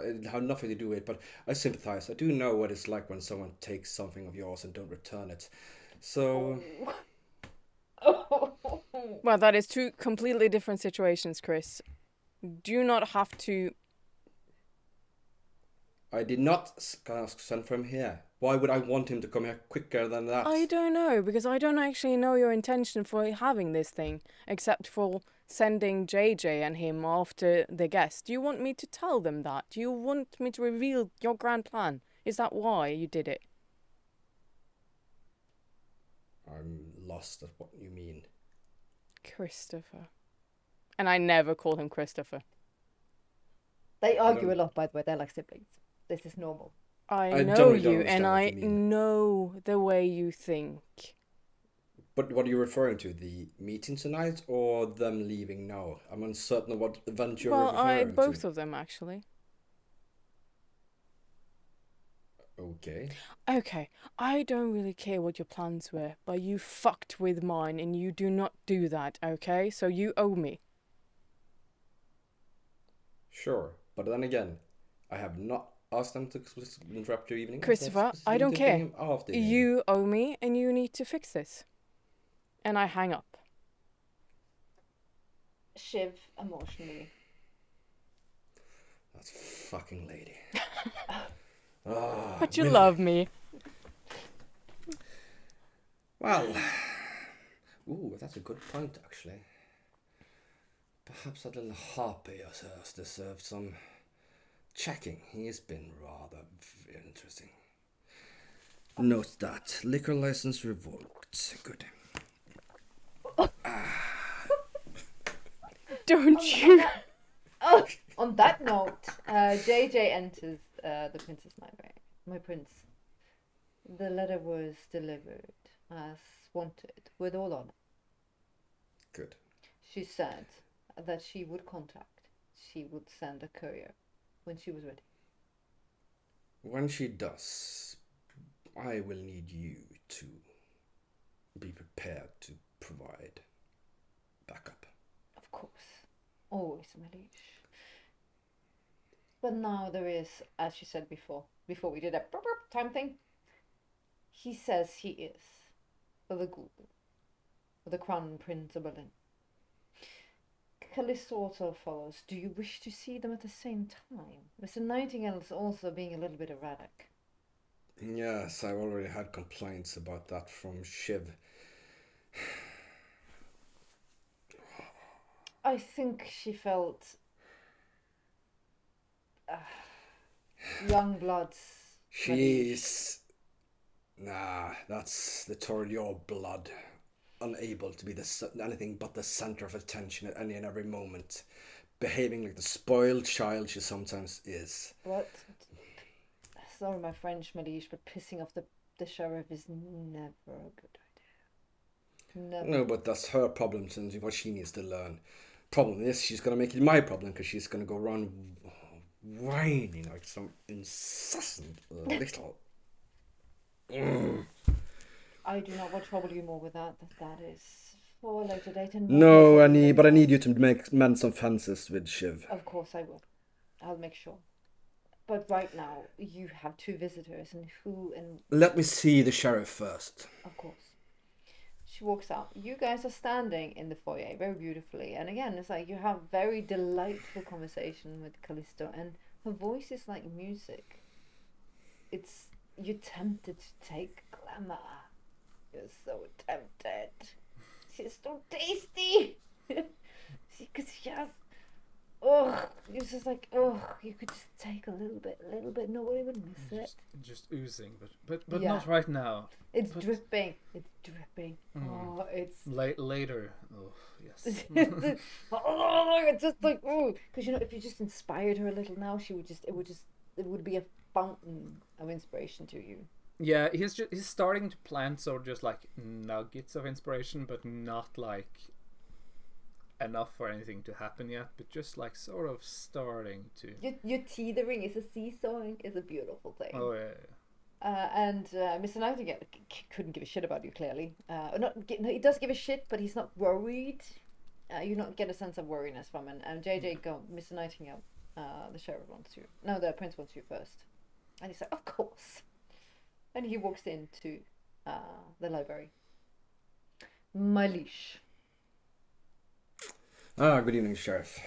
It had nothing to do with it, but I sympathize. I do know what it's like when someone takes something of yours and don't return it. So, Well, that is two completely different situations, Chris. Do not have to. I did not send for him here. Why would I want him to come here quicker than that? I don't know, because I don't actually know your intention for having this thing, except for sending JJ and him after the guest. Do you want me to tell them that? Do you want me to reveal your grand plan? Is that why you did it? I'm lost at what you mean. Christopher. And I never call him Christopher. They argue a lot, by the way. They're like siblings. This is normal. I know generally don't you, and understand what I you mean. know the way you think. But what are you referring to? The meeting tonight or them leaving now? I'm uncertain of what event you're referring to. Both of them, actually. Okay. Okay, I don't really care what your plans were, but you fucked with mine, and you do not do that, okay? So you owe me. Sure. But then again, I have not asked them to interrupt your evening. Christopher, I don't care. You owe me, and you need to fix this. And I hang up. Shiv, emotionally. That fucking lady. Oh, But you love me. Well, ooh, that's a good point, actually. Perhaps that little harpy of hers deserved some checking. He's been rather interesting. Note that. Liquor license revoked. Good. Don't you? Oh, on that note, JJ enters the Princess Library. My prince. The letter was delivered as wanted, with all honor. Good. She said that she would contact. She would send a courier when she was ready. When she does, I will need you to be prepared to provide backup. Of course. Always, my liege. But now there is, as she said before we did that time thing, he says he is the ghoul, the Crown Prince of Berlin. Callisto also follows. Do you wish to see them at the same time? Mr. Nightingale is also being a little bit erratic. Yes, I've already had complaints about that from Shiv. I think she felt young bloods. She's... Nah, that's the your blood. Unable to be anything but the center of attention at any and every moment. Behaving like the spoiled child she sometimes is. What? Sorry, my French, my liege, but pissing off the sheriff is never a good idea. Never. No, but that's her problem, since what she needs to learn. Problem is, she's gonna make it my problem, because she's gonna go around whining like some incessant little... I do not want to trouble you more with that. That is for a later date. And No, I need you to mend some fences with Shiv. Of course I will. I'll make sure. But right now, you have two visitors, and who and... Let me see the sheriff first. Of course. She walks out. You guys are standing in the foyer very beautifully. And again, it's like you have very delightful conversation with Callisto, and her voice is like music. It's... You're tempted to take glamour. You're so tempted. She's so tasty. Because she has... Oh, it's just like, oh, you could just take a little bit. Nobody would miss it. Just oozing, but Yeah. not right now. It's dripping. It's dripping. Oh, it's... Later. Oh, yes. Oh, it's just like, oh. Because, you know, if you just inspired her a little now, it would be a fountain of inspiration to you. Yeah, he's starting to plant sort of just like nuggets of inspiration, but not like enough for anything to happen yet, but just like sort of starting to... Your teetering is a seesawing is a beautiful thing. Oh, yeah. And Mr. Nightingale couldn't give a shit about you, clearly. He does give a shit, but he's not worried. You don't get a sense of worriness from him. And JJ, go, Mr. Nightingale. the sheriff wants you. No, the prince wants you first. And he's like, of course. And he walks into the library. My liege. Good evening, Sheriff.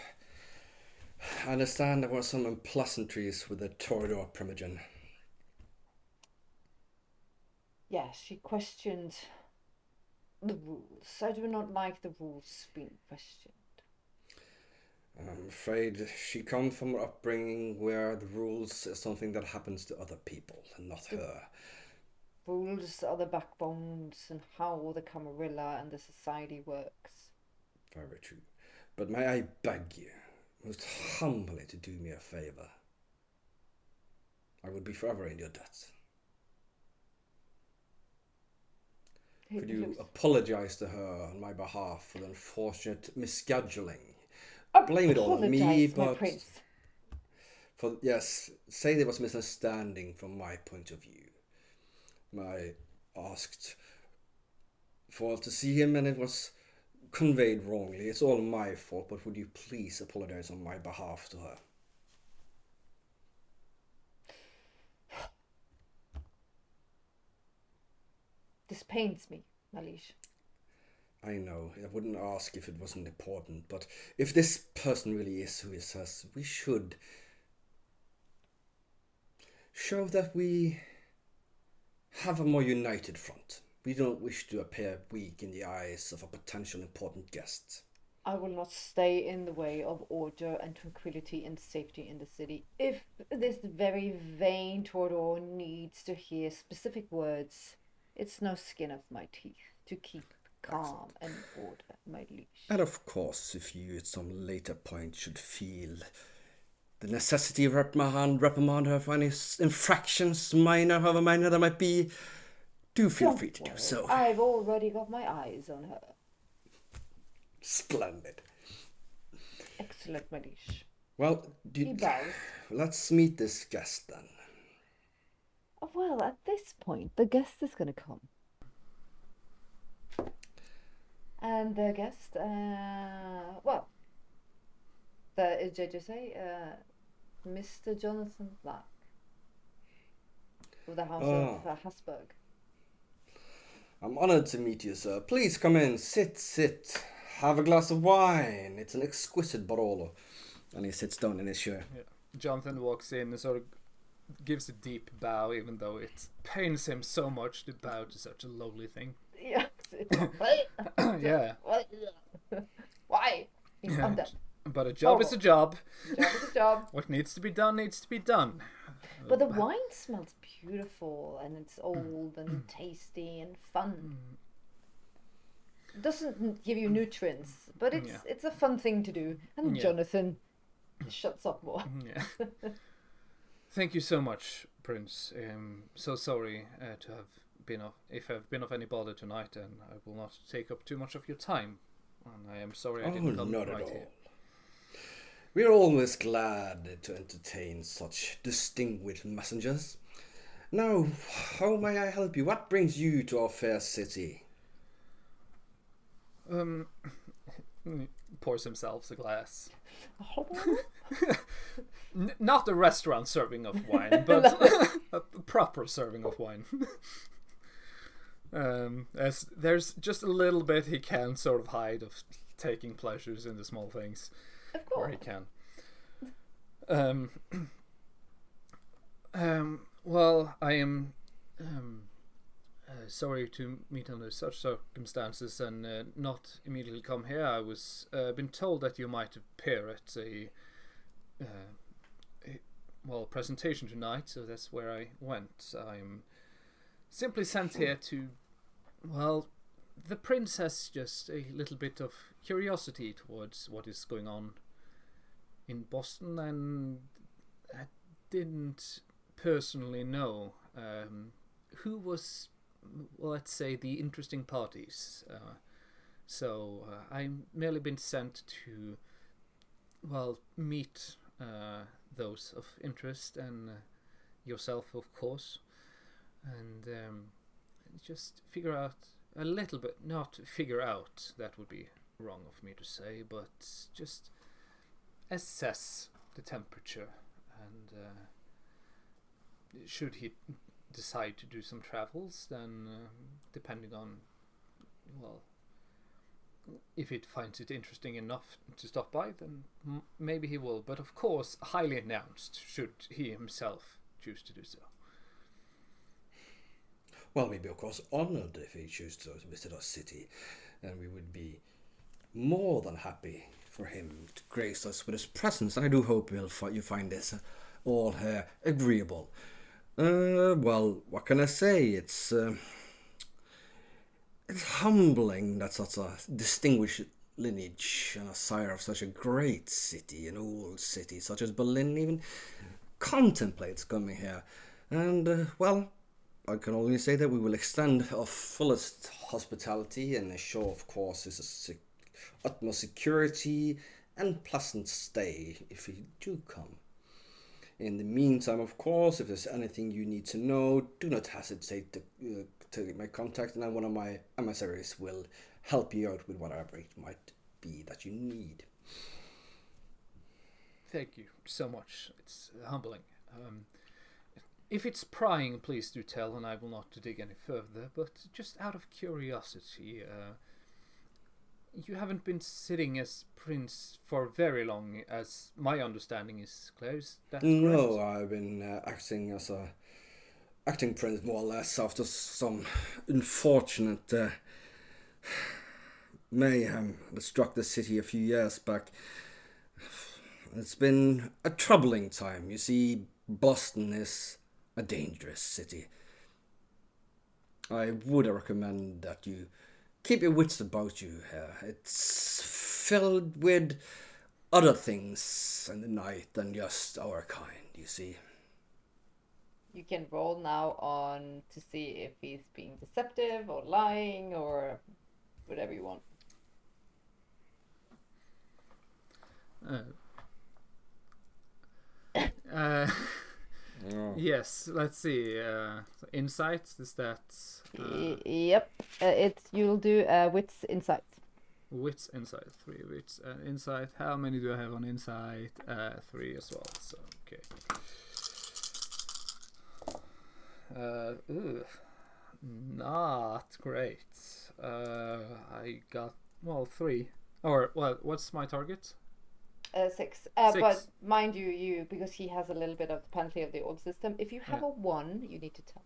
I understand there were some unpleasantries with the Toreador Primogen. Yes, she questioned the rules. I do not like the rules being questioned. I'm afraid she comes from an upbringing where the rules is something that happens to other people and not her. Rules are the backbones and how the Camarilla and the society works. Very true. But may I beg you, most humbly, to do me a favour? I would be forever in your debt. Could you apologise to her on my behalf for the unfortunate misscheduling? Blame it all on me, but prince. Yes, say there was misunderstanding from my point of view. I asked to see him and it was conveyed wrongly. It's all my fault, but would you please apologise on my behalf to her? This pains me, my liege. I know, I wouldn't ask if it wasn't important, but if this person really is who he says, we should show that we have a more united front. We don't wish to appear weak in the eyes of a potential important guest. I will not stay in the way of order and tranquility and safety in the city. If this very vain Toreador needs to hear specific words, it's no skin of my teeth to keep calm and order, my liege. And of course, if you at some later point should feel the necessity of reprimand her for any infractions, minor, however minor they might be, do feel free to do so. I've already got my eyes on her. Splendid. Excellent, my liege. Well, He bows. let's meet this guest then. Oh, well, at this point, the guest is going to come. And the guest, did you say, Mr. Jonathan Black of the House of Habsburg. I'm honored to meet you, sir. Please come in, sit. Have a glass of wine. It's an exquisite Barolo. And he sits down in his chair. Yeah. Jonathan walks in and sort of gives a deep bow, even though it pains him so much to bow to such a lowly thing. Yeah. Yeah. Why? He's Yeah. undead. But a job is a job. Job is a job. What needs to be done needs to be done. But the wine smells beautiful and it's old and tasty and fun. It doesn't give you nutrients, but it's a fun thing to do. And Jonathan shuts up more. Yeah. Thank you so much, Prince. So sorry to have been if I've been of any bother tonight, and I will not take up too much of your time. And I am sorry I didn't come not right at all. here. We are always glad to entertain such distinguished messengers. Now, how may I help you? What brings you to our fair city? Pours himself a glass. Not a restaurant serving of wine, but a proper serving of wine. As there's just a little bit he can sort of hide of taking pleasures in the small things. Of course. Where he can. Well, I am sorry to meet under such circumstances and not immediately come here. I was been told that you might appear at a presentation tonight, so that's where I went. I'm simply sent here to, the prince has just a little bit of curiosity towards what is going on in Boston, and I didn't personally know who was, let's say, the interesting parties. So I've merely been sent to, meet those of interest, and yourself, of course, and just figure out a little bit, not figure out, that would be wrong of me to say, but just assess the temperature, and should he decide to do some travels, then depending on, well, if it finds it interesting enough to stop by, then maybe he will. But of course, highly announced should he himself choose to do so. Well, we'd be, of course, honored if he chose to visit our city, and we would be more than happy for him to grace us with his presence. I do hope you find this all agreeable. Well, what can I say? It's humbling that such a distinguished lineage and a sire of such a great city, an old city such as Berlin, even contemplates coming here. And, well, I can only say that we will extend our fullest hospitality and assure, of course, his utmost security and pleasant stay if you do come. In the meantime, of course, if there's anything you need to know, do not hesitate to make contact, and then one of my emissaries will help you out with whatever it might be that you need. Thank you so much. It's humbling. If it's prying, please do tell, and I will not dig any further. But just out of curiosity, you haven't been sitting as prince for very long, as my understanding is clear. Is that correct? No, I've been acting as a acting prince more or less after some unfortunate mayhem that struck the city a few years back. It's been a troubling time. You see, Boston is a dangerous city. I would recommend that you keep your wits about you here. It's filled with other things in the night than just our kind, you see. You can roll now on to see if he's being deceptive or lying or whatever you want. Yes, let's see. Insight, is that... Yep, you'll do wits insight. Wits insight, 3 wits insight. How many do I have on insight? 3 as well, so okay. Not great. I got, 3. Or, what's my target? 6. 6. But mind you, because he has a little bit of the penalty of the old system, if you have a 1, you need to tell.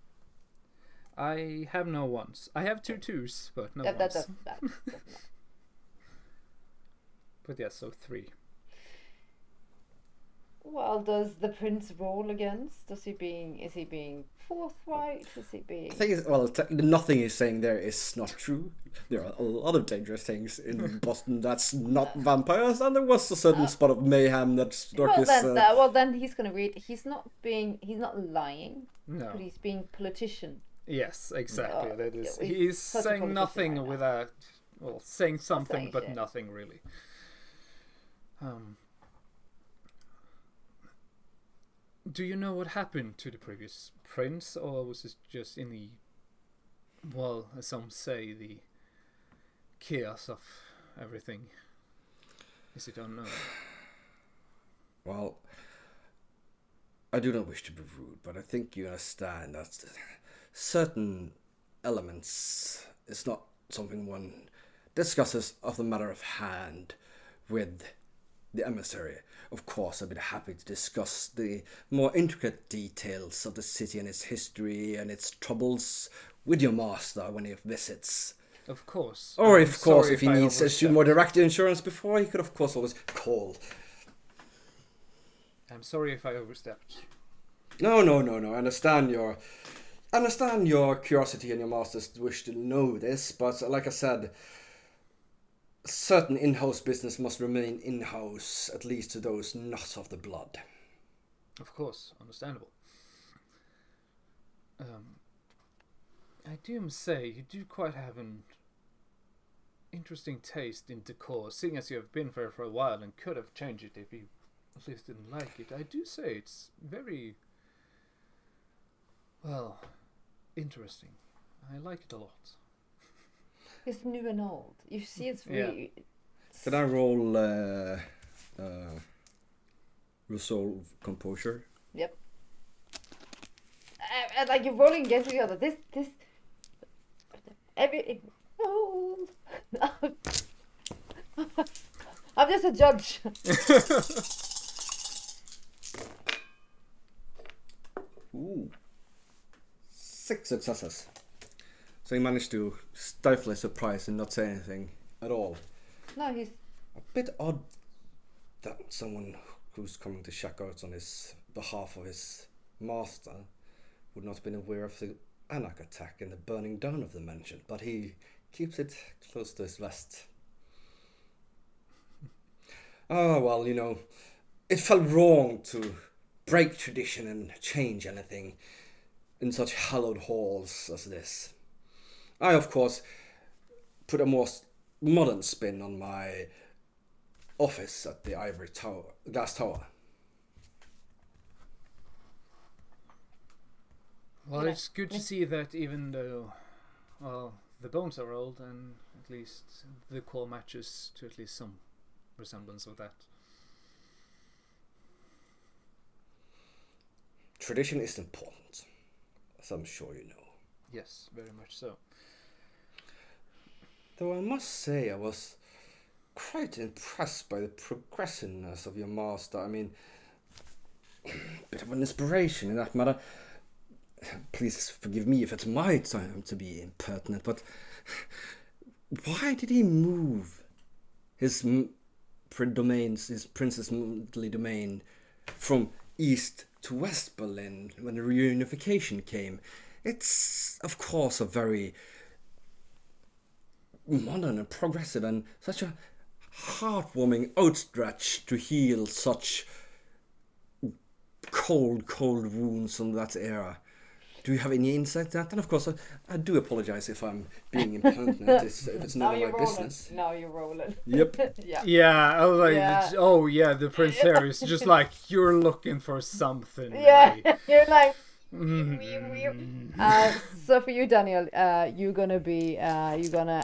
I have no 1s. I have 2 2s, but no 1s. That doesn't matter. But yeah, so 3. Well, does the prince roll against? Is he being forthright? Is he being... I think nothing he's saying there is not true. There are a lot of dangerous things in Boston that's not vampires, and there was a certain spot of mayhem that struck his... then he's going to read. He's not lying. No. But he's being politician. Yes, exactly. That is. Yeah, He's saying nothing right without... Well, saying something, saying but shit. nothing really. Do you know what happened to the previous prince, or was it just in the, well, as some say, the chaos of everything? Is it unknown? Well, I do not wish to be rude, but I think you understand that certain elements is not something one discusses of the matter of hand with the emissary. Of course, I'd be happy to discuss the more intricate details of the city and its history and its troubles with your master when he visits. Of course. Or if he needs to more direct insurance before, he could of course always call. I'm sorry if I overstepped. No. I understand your curiosity and your master's wish to know this, but like I said, certain in-house business must remain in-house, at least to those not of the blood. Of course, understandable. I do say you do quite have an interesting taste in decor, seeing as you have been there for a while and could have changed it if you at least didn't like it. I do say it's very, well, interesting. I like it a lot. It's new and old. You see, it's really... Can I roll resolve, composure. Yep. And like you're rolling against each other. This. Oh. I'm just a judge. Ooh. 6 successes. So he managed to stifle his surprise and not say anything at all. No, he's. A bit odd that someone who's coming to check out on his behalf of his master would not have been aware of the Anak attack and the burning down of the mansion, but he keeps it close to his vest. Oh, well, you know, it felt wrong to break tradition and change anything in such hallowed halls as this. I, of course, put a more modern spin on my office at the Ivory Tower, Glass Tower. Well, it's good to see that even though, well, the bones are old, and at least the core matches to at least some resemblance of that. Tradition is important, as I'm sure you know. Yes, very much so. Though I must say I was quite impressed by the progressiveness of your master. I mean, a bit of an inspiration in that matter. Please forgive me if it's my time to be impertinent, but why did he move his princely domain from East to West Berlin when the reunification came? It's, of course, a very modern and progressive and such a heartwarming outstretch to heal such cold wounds from that era. Do you have any insight to that? And of course, I do apologize if I'm being impertinent, if it's none of my business. Now you're rolling. Yep. Yeah. Yeah, I was like, Yeah. oh yeah, the Prince Harry is just like, you're looking for something. Yeah, Right? you're like. Mm. So for you, Daniel, you're gonna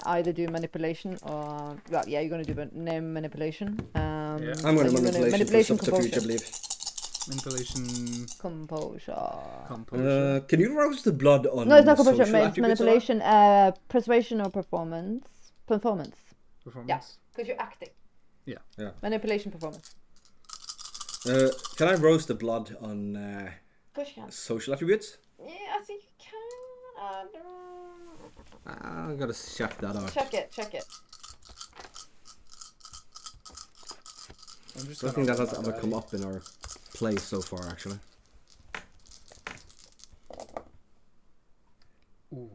either do manipulation or you're gonna do name manipulation. I'm going and to you're gonna- manipulation for subterfuge, I composure. believe. Manipulation, Composure. composure. Can you roast the blood on No, it's not composure. social It's attributes or manipulation. Persuasion or performance. Performance. Performance. Because you're acting. Yeah. Yeah. Manipulation, performance. Can I roast the blood on Push can. social attributes? Yeah, I think you can. I gotta check that out. Check it. I'm just I don't think that gonna has roll ever my come die. up in our play so far, actually. Ooh.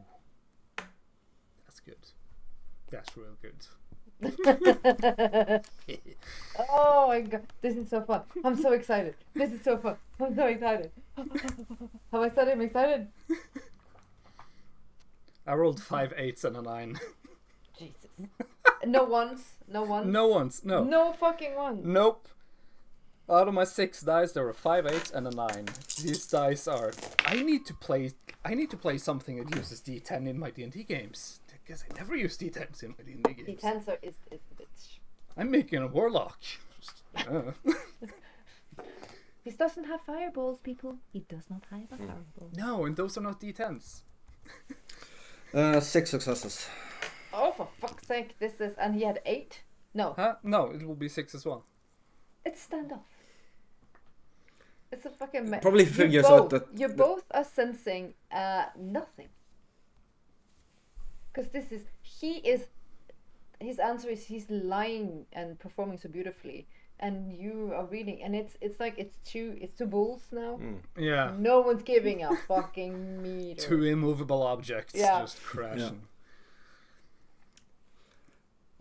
That's good. That's real good. Oh my god, this is so fun. I'm so excited. This is so fun. I'm so excited. Have I started? I'm excited. I rolled 5 8s and a 9. Jesus. No ones. No ones. No. No fucking ones. Nope. Out of my 6 dice, there were 5 8s and a 9. These dice are. I need to play something that uses D10 in my D&D games because I never use D10s in my D&D games. D10 is the bitch. I'm making a warlock. He doesn't have fireballs, people. He does not have a fireball. No, and those are not D10s. 6 successes. Oh, for fuck's sake! This is, and he had 8. No, Huh? No, it will be 6 as well. it's standoff. It's a fucking. Probably figures out that you both are sensing nothing. Because his answer is he's lying and performing so beautifully, and you are reading, and it's like it's two bulls now. Yeah. No one's giving a fucking meter. 2 immovable objects Yeah. just crashing.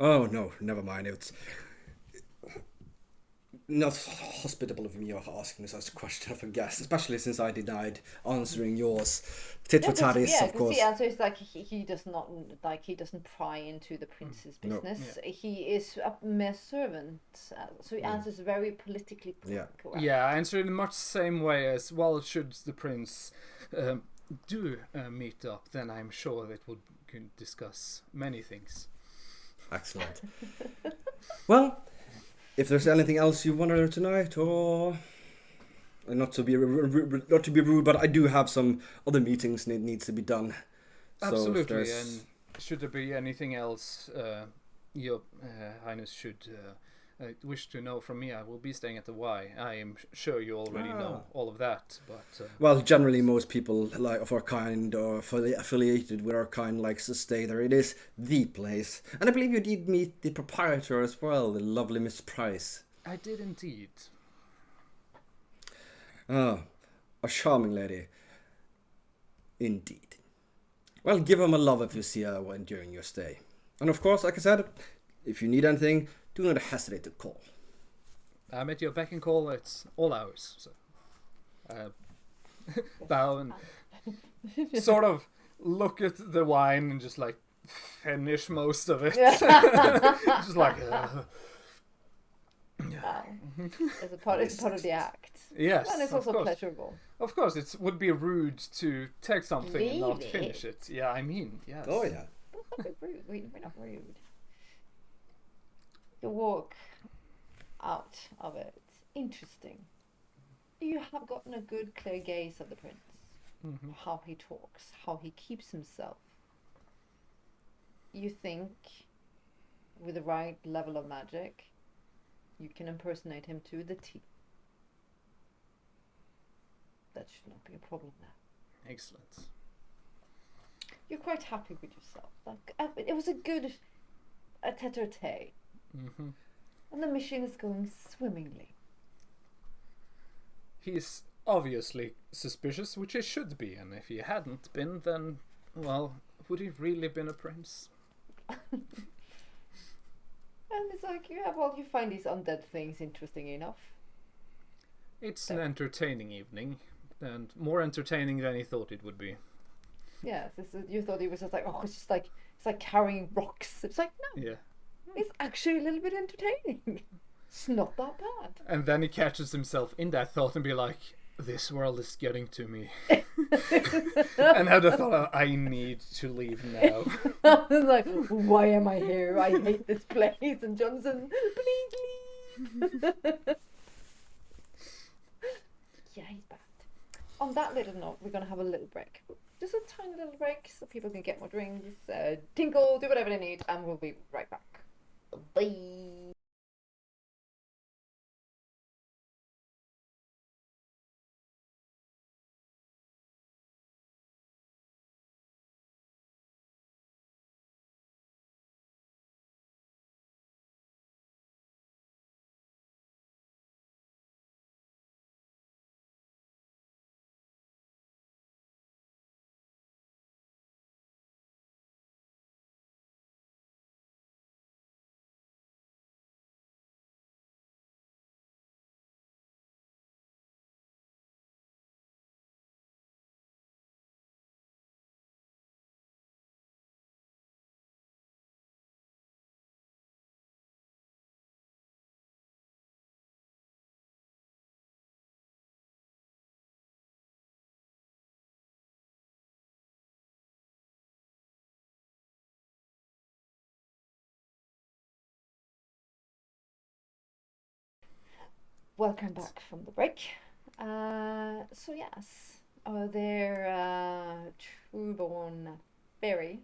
Oh no, never mind. It's not hospitable of me of asking such a question of a guest, especially since I denied answering yours. Tit for tat is, of course. The answer is like he does not he doesn't pry into the prince's No. business. He is a mere servant, so he answers very politically correct. Yeah, I answered in much the same way as, well, should the prince do meet up, then I'm sure that we can discuss many things. Excellent. Well, if there's anything else you want to know tonight, or not to be rude, but I do have some other meetings needs to be done. So Absolutely, and should there be anything else your Highness should wish to know from me, I will be staying at the Y. I am sure you already know all of that, but... well, generally most people like of our kind or affiliated with our kind likes to stay there. It is the place. And I believe you did meet the proprietor as well, the lovely Miss Price. I did indeed. Ah, a charming lady. Indeed. Well, give her my love if you see her during your stay. And of course, like I said, if you need anything, do not hesitate to call. I'm at your beck and call. It's all ours. So, bow and sort of look at the wine and just like finish most of it. Just like. It's part of the act. Yes, And it's also pleasurable. Of course, it would be rude to take something and not Really? finish it. Yeah, I mean, yes. Oh yeah. That's not rude. We're not rude. You walk out of it. Interesting. You have gotten a good, clear gaze of the prince. Mm-hmm. How he talks, how he keeps himself. You think, with the right level of magic, you can impersonate him to the T. That should not be a problem now. Excellent. You're quite happy with yourself. Like it was a good tete-a-tete. Mm-hmm. And the mission is going swimmingly. He's obviously suspicious, which he should be, and if he hadn't been, then, well, would he really been a prince? And it's like, you find these undead things interesting enough. It's an entertaining evening, and more entertaining than he thought it would be. Yes, you thought it was just like, it's like carrying rocks. It's like, no, Yeah. it's actually a little bit entertaining. It's not that bad. And then he catches himself in that thought and be like, this world is getting to me. And have the thought, I need to leave now. It's like, why am I here? I hate this place. And Johnson, please leave. Yeah, he's bad. On that little note, we're going to have a little break. Just a tiny little break so people can get more drinks, tinkle, do whatever they need, and we'll be right back. Bye. Welcome back from the break. So yes, their trueborn fairy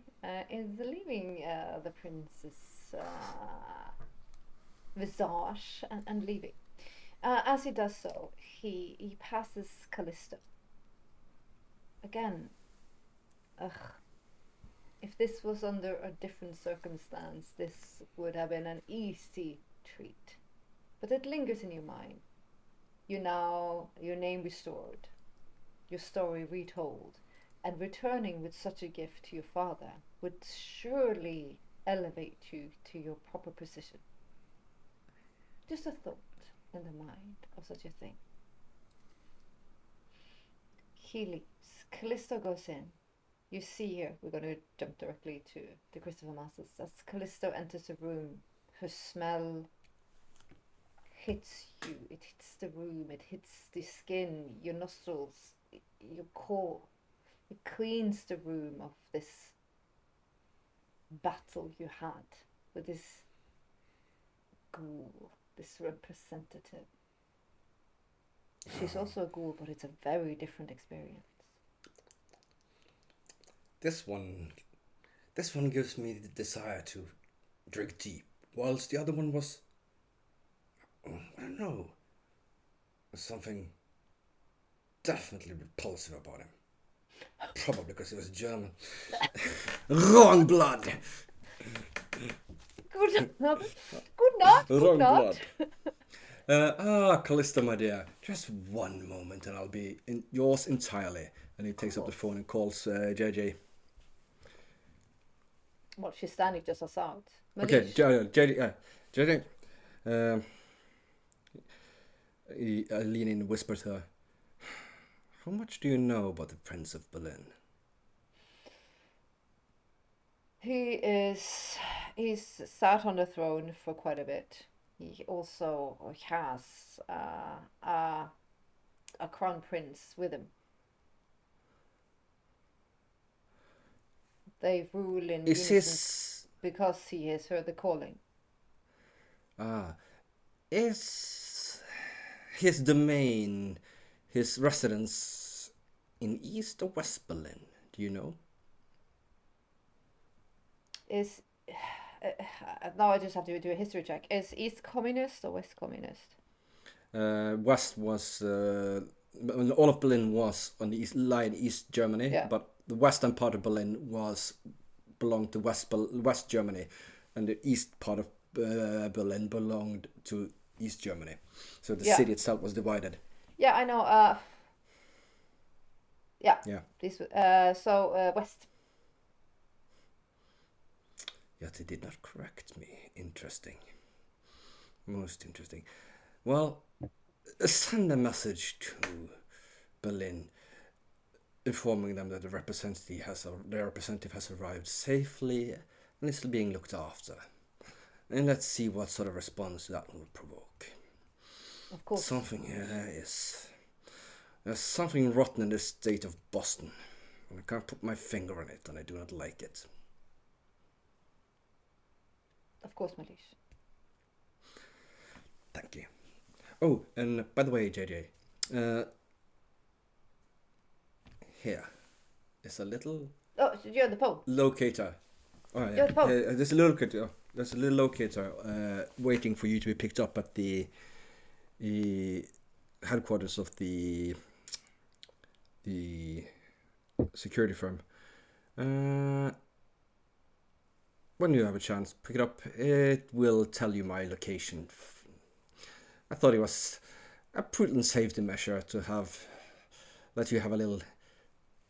is leaving the prince's visage and leaving. As he does so, he passes Callisto. Again, if this was under a different circumstance, this would have been an easy treat. But it lingers in your mind. Your name restored, your story retold, and returning with such a gift to your father would surely elevate you to your proper position. Just a thought in the mind of such a thing. He leaves. Callisto goes in. You see here, we're going to jump directly to Christopher Masters. As Callisto enters the room, her smell hits you, it hits the room, it hits the skin, your nostrils, your core. It cleans the room of this battle you had with this ghoul, this representative. She's also a ghoul, but it's a very different experience. This one gives me the desire to drink deep, whilst the other one was, I don't know, something definitely repulsive about him. Probably because he was German. Wrong blood. Good not. Good not. Wrong Good not. blood. Callista, my dear, just one moment and I'll be yours entirely. And he takes up the phone and calls JJ. Well, she's standing just outside. Okay, Malish. JJ. I lean in and whisper to her. How much do you know about the Prince of Berlin? He's sat on the throne for quite a bit. He also has a crown prince with him. They rule in Is unison because he has heard the calling. Is his domain, his residence in East or West Berlin? Do you know? Is now I just have to do a history check. Is East communist or West communist? West was all of Berlin was on the east line, East Germany, Yeah. but the western part of Berlin belonged to West Germany, and the east part of Berlin belonged to East Germany. So the city itself was divided. Yeah, I know. Yeah. This. West. Yet he did not correct me. Interesting. Most interesting. Well, send a message to Berlin informing them that their representative has arrived safely and is being looked after. And let's see what sort of response that will provoke. Of course. There's something rotten in the state of Boston. And I can't put my finger on it, and I do not like it. Of course, Malish. Thank you. Oh, and by the way, JJ, here is a little. Oh, you're on the phone. Locator. Oh yeah. You're on the phone. There's a locator. There's a little locator waiting for you to be picked up at the headquarters of the security firm. When you have a chance, pick it up. It will tell you my location. I thought it was a prudent safety measure to let you have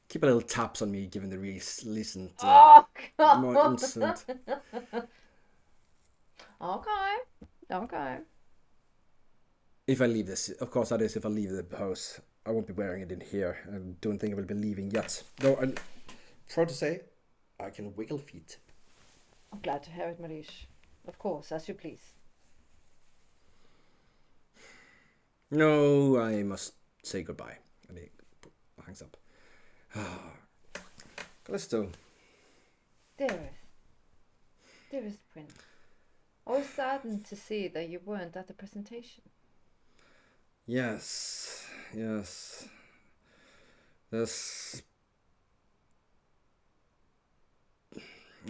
keep a little taps on me given the recent more incident. Okay. If I leave this, of course that is if I leave the house. I won't be wearing it in here. I don't think I will be leaving yet. Though I'm proud to say I can wiggle feet. I'm glad to hear it, Malish. Of course, as you please. No, I must say goodbye. And he hangs up. Callisto. Dearest Prince, I was saddened to see that you weren't at the presentation. Yes. There's...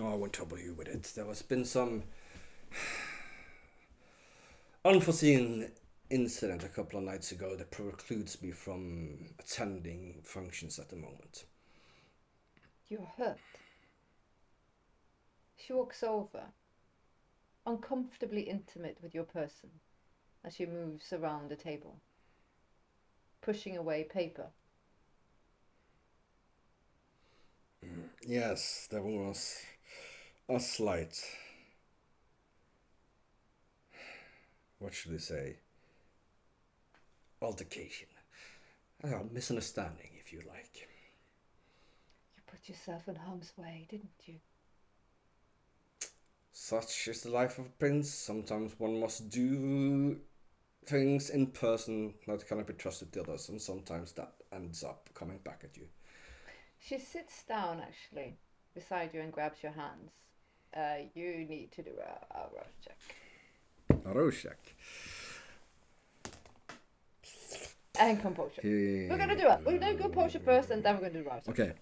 Oh, I won't trouble you with it. There has been some unforeseen incident a couple of nights ago that precludes me from attending functions at the moment. You're hurt. She walks over, uncomfortably intimate with your person, as she moves around the table, pushing away paper. Yes, there was a slight, what should we say, altercation. A misunderstanding, if you like. You put yourself in harm's way, didn't you? Such is the life of a prince. Sometimes one must do things in person that cannot be trusted to others, and sometimes that ends up coming back at you. She sits down, actually, beside you and grabs your hands. You need to do a rough check. A Rorschach. And composure. We're gonna do it. We're gonna do composure first, and then we're gonna do rousing. Okay.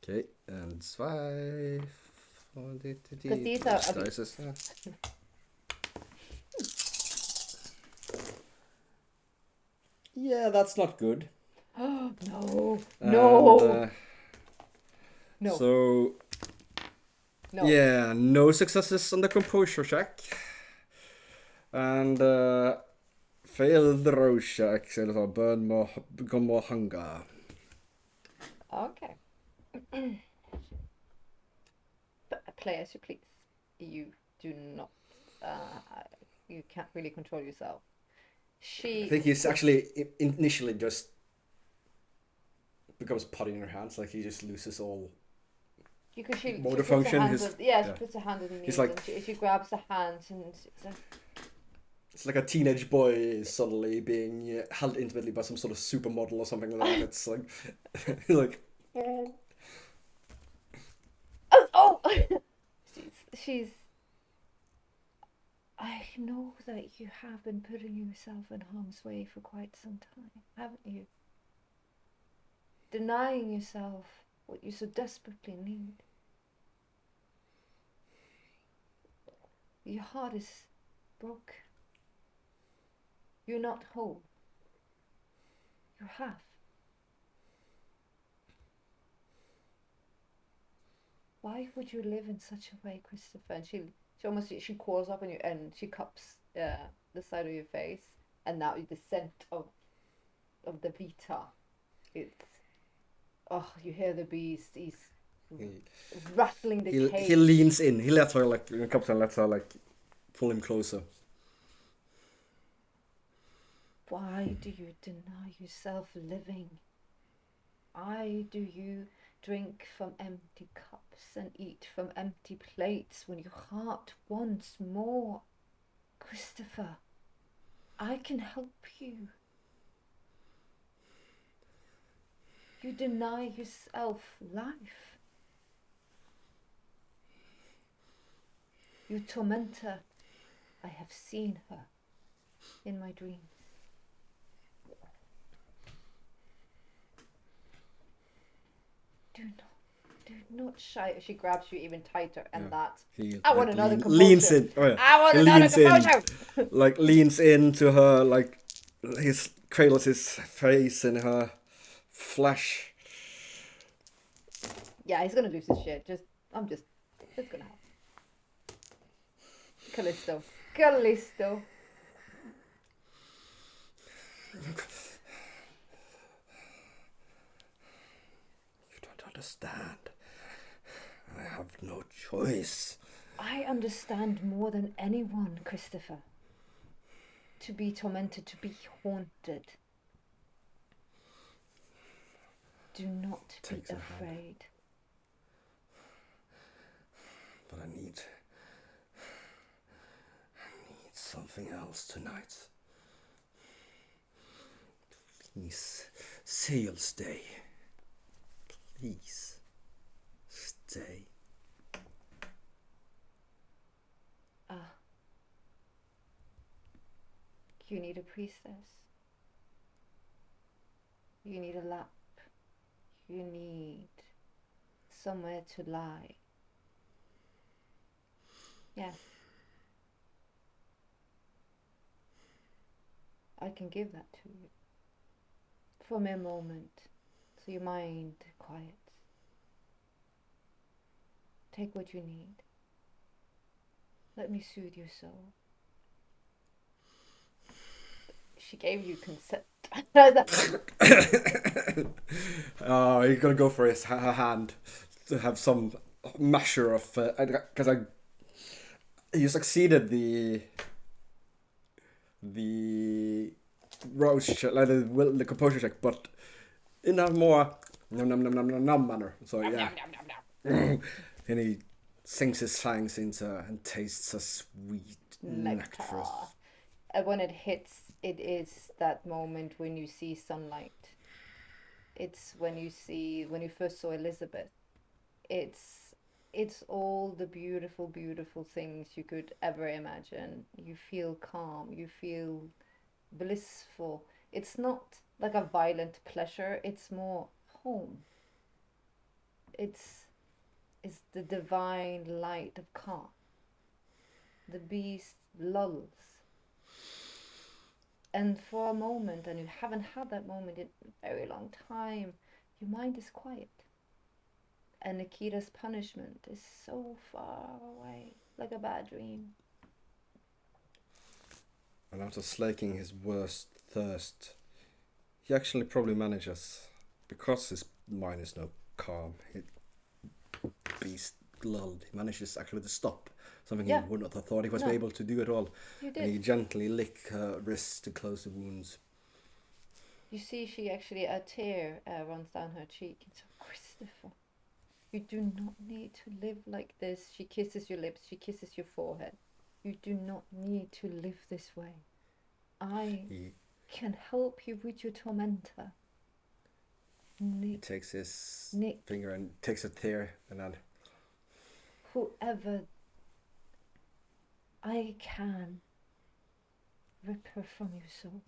Okay, and 2. Because these are dices. Yeah, that's not good. No. And, No. No. So, No. yeah, no successes on the composure check. And failed the row check, så det var burn more, become more hunger. Okay. Play as you please. You do not. You can't really control yourself. I think he's actually initially just becomes putty in her hands, like he just loses all Because she motor puts function. her hand His, on, yeah, she yeah. puts her hand on the knees, He's like- and she grabs the hands, and it's like, It's like a teenage boy suddenly being held intimately by some sort of supermodel or something like that. It's like, like oh. she's. I know that you have been putting yourself in harm's way for quite some time, haven't you? Denying yourself what you so desperately need. Your heart is broke. You're not whole. You're half. Why would you live in such a way, Christopher? And she calls up on you, and she cups the side of your face, and now the scent of the Vita. It's you hear the bees. He's rattling the cage. he leans in. He lets her like cups and lets her like pull him closer. Why do you deny yourself living? Why do you drink from empty cups and eat from empty plates when your heart wants more? Christopher, I can help you. You deny yourself life. Your tormentor, I have seen her in my dreams. Do not shy. She grabs you even tighter, and I want another composure. Leans in. Oh, yeah. I want another composure. Like leans into her, like his cradles his face in her flesh. Yeah, he's gonna lose his shit. It's gonna happen. Callisto. You don't understand. I have no choice. I understand more than anyone, Christopher. To be tormented, to be haunted. Do not be afraid. But I need something else tonight. Please, say you'll stay. Please, stay. You need a priestess. You need a lap. You need somewhere to lie. Yeah. I can give that to you. For a mere moment, so your mind quiets. Take what you need. Let me soothe your soul. She gave you consent. Oh, you're gonna go for her hand to have some measure of because you succeeded the rouse check, like the composure check, but in a more nom manner. So yeah, and he sinks his fangs into her and tastes a sweet nectar. And when it hits, it is that moment when you see sunlight. It's when you first saw Elizabeth. It's all the beautiful, beautiful things you could ever imagine. You feel calm, you feel blissful, It's not like a violent pleasure, it's more home. It's the divine light of calm. The beast lulls. And for a moment, and you haven't had that moment in a very long time, your mind is quiet. And Nikita's punishment is so far away, like a bad dream. And after slaking his worst thirst, he actually probably manages, because his mind is now calm, beast lulled, he manages actually to stop. Something Yeah. he would not have thought he was No. able to do at all. You And he did. gently lick her wrists to close the wounds. You see, she actually, a tear runs down her cheek. It's Christopher. You do not need to live like this. She kisses your lips, she kisses your forehead. You do not need to live this way. I He can help you with your tormentor. Nick, takes his Nick, finger and takes a tear, and then whoever I can rip her from your soul.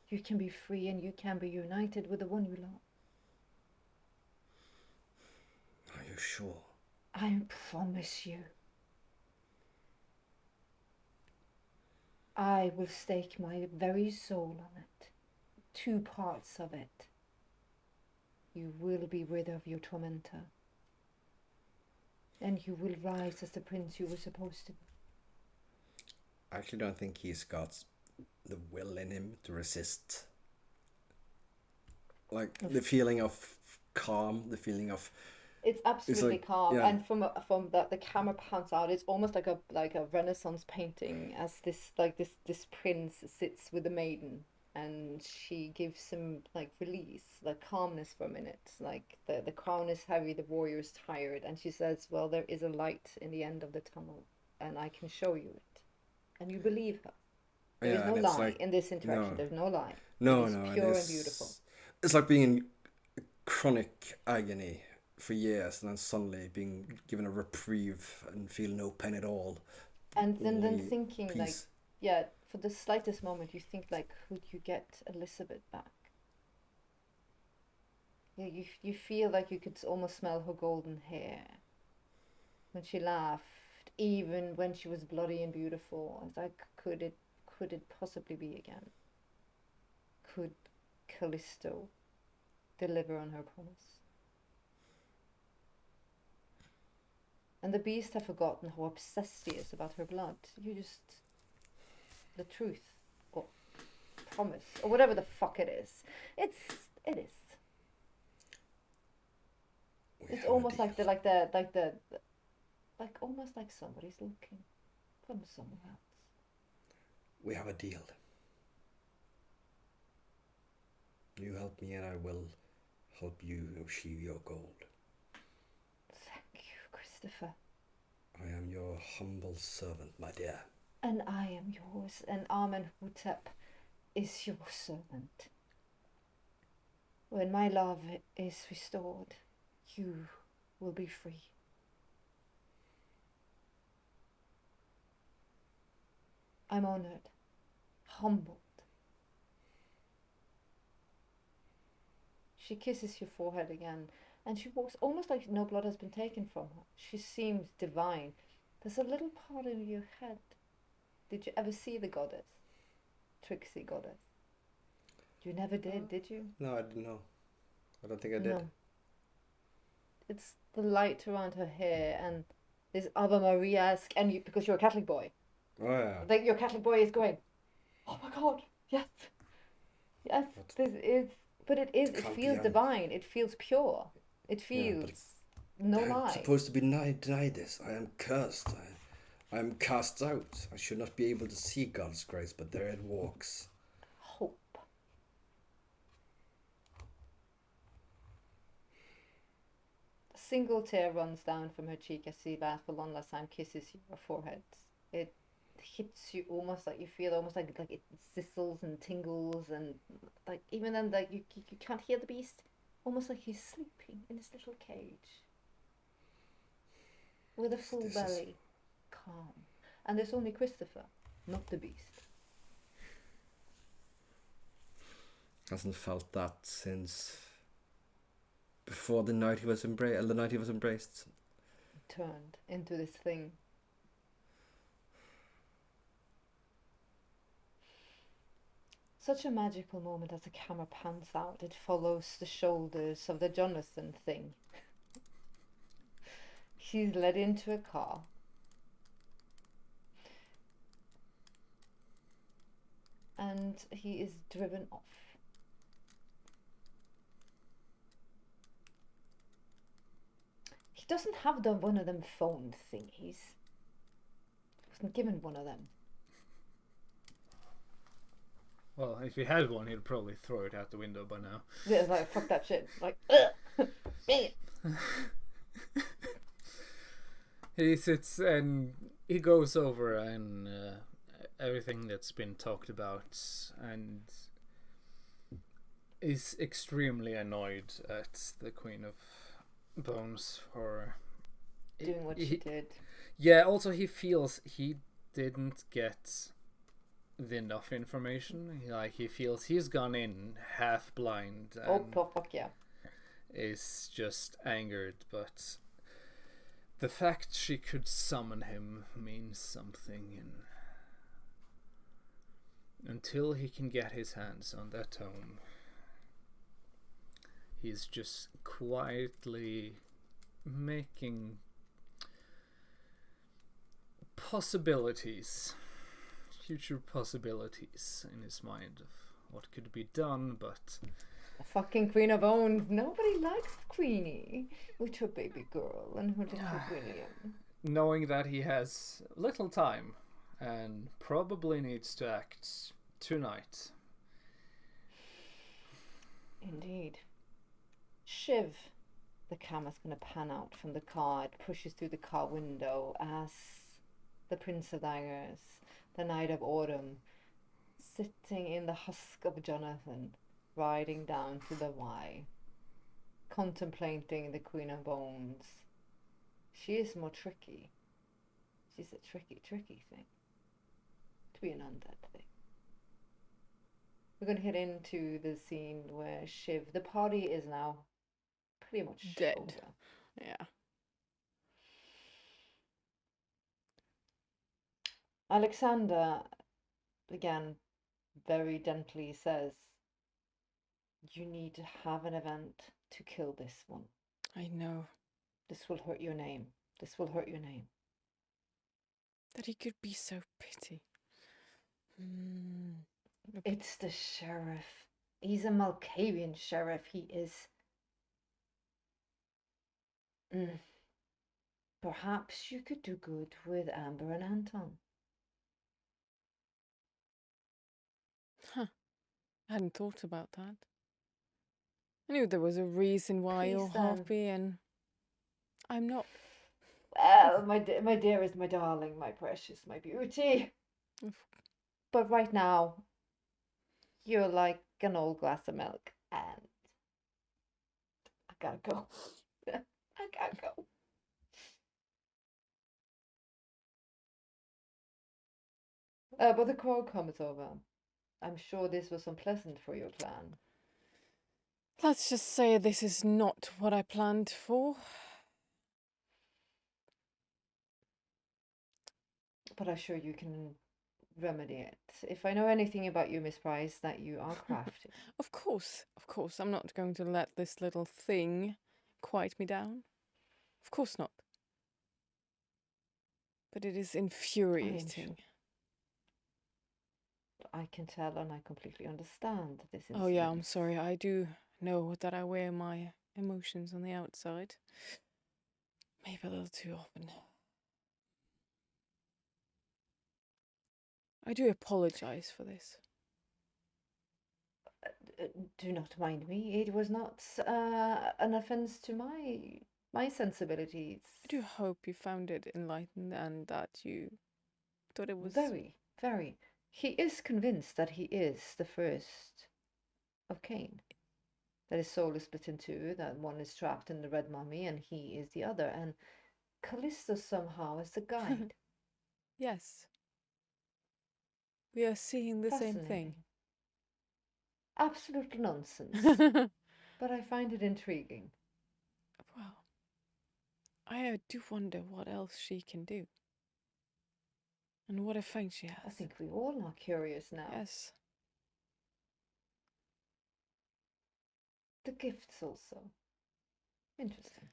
You can be free and you can be united with the one you love. are you sure? I promise you. I will stake my very soul on it. 2 parts of it. You will be rid of your tormentor. And you will rise as the prince you were supposed to be. I actually don't think he's got the will in him to resist. Like the feeling of calm, the feeling of It's absolutely like- calm, yeah. and from the camera pans out, it's almost like a Renaissance painting, as this prince sits with the maiden, and she gives him like release, like calmness for a minute. Like the crown is heavy, the warrior is tired, and she says, "Well, there is a light in the end of the tunnel, and I can show you it," and you believe her. There is Yeah, no and it's lie like- in this interaction. no. There's no lie. no, It is no, pure and it's, beautiful. It's like being in chronic agony for years, and then suddenly being given a reprieve and feel no pain at all. And then Only thinking like, peace. yeah, for the slightest moment you think like, could you get Elizabeth back? Yeah, you feel like you could almost smell her golden hair when she laughed, even when she was bloody and beautiful. It's like, could it possibly be again? Could Callisto deliver on her promise? And the beast have forgotten how obsessed he is about her blood. The truth, or promise, or whatever the fuck it is. It is. We It's have a almost deal. like almost like somebody's looking from somewhere else. We have a deal. You help me, and I will help you achieve your goal. Thank you, Christopher. I am your humble servant, my dear. And I am yours, and Amenhotep is your servant. When my love is restored, you will be free. I'm honored, humbled. She kisses your forehead again, and she walks almost like no blood has been taken from her. She seems divine. There's a little part in your head. Did you ever see the goddess? Trixie goddess. You never did you? No, I didn't know. I don't think I did. No. It's the light around her hair and this Ave Maria-esque, and you, because you're a Catholic boy. Oh yeah. Like your Catholic boy is going, oh my God, yes. Yes, But- this is, but it is, it can't be feels un- divine. It feels pure. It Yeah, feels but no I'm lie. supposed to be denied this. I am cursed. I am cast out. I should not be able to see God's grace, but there it walks. Hope. A single tear runs down from her cheek as she for one last time kisses your forehead. It hits you almost like you feel almost like it sizzles and tingles, and like even then like you can't hear the beast, almost like he's sleeping in his little cage with a full This is- belly, calm. And there's only Christopher, not the beast. Hasn't felt that since before the night he was embraced. The night he was embraced. Turned into this thing. Such a magical moment as the camera pans out. It follows the shoulders of the Jonathan thing. He's led into a car. And he is driven off. He doesn't have one of them phone thingies. Wasn't given one of them. Well, if he had one, he'd probably throw it out the window by now. Yeah, it's like, fuck that shit. Like, ugh! He sits and he goes over and everything that's been talked about, and is extremely annoyed at the Queen of Bones for Doing what she did. Yeah, also he feels he didn't get enough information. He feels he's gone in half blind and Fuck yeah. is just angered, but the fact she could summon him means something, and until he can get his hands on that tome, he's just quietly making future possibilities in his mind of what could be done, but The fucking Queen of Bones. Nobody likes Queenie with her baby girl and her little William. knowing that he has little time and probably needs to act tonight. Indeed. Shiv. The camera's going to pan out from the car. It pushes through the car window as the Prince of Daggers, the Knight of Autumn, sitting in the husk of Jonathan, riding down to the Y, contemplating the Queen of Bones. She is more tricky. She's a tricky thing. To be an undead thing. We're going to head into the scene where Shiv, the party is now pretty much Dead. over. Yeah. Alexander, again, very gently says, you need to have an event to kill this one. I know. This will hurt your name. This will hurt your name. That he could be so pretty. It's the sheriff. He's a Malkavian sheriff. He is... Perhaps you could do good with Amber and Anton. Huh. I hadn't thought about that. I knew there was a reason why you're Please, then. happy, and I'm not. Well, my dearest, my darling, my precious, my beauty. But right now, you're like an old glass of milk, and I gotta go. I gotta go. But the crow comes over. I'm sure this was unpleasant for your clan. Let's just say this is not what I planned for. But I'm sure you can remedy it. If I know anything about you, Miss Price, that you are crafty. Of course. I'm not going to let this little thing quiet me down. Of course not. But it is infuriating. I can tell and I completely understand this. Oh yeah, I'm sorry. I do know that I wear my emotions on the outside. Maybe a little too often. I do apologize for this. Do not mind me. It was not an offense to my sensibilities. I do hope you found it enlightened and that you thought it was... Very, very. He is convinced that he is the first of Cain. That his soul is split in two, that one is trapped in the red mummy and he is the other. And Callisto somehow is the guide. Yes. We are seeing the same thing. Fascinating. Absolute nonsense. But I find it intriguing. Well, I do wonder what else she can do. And what effect she has. I think we all are curious now. Yes. The gifts also. Interesting.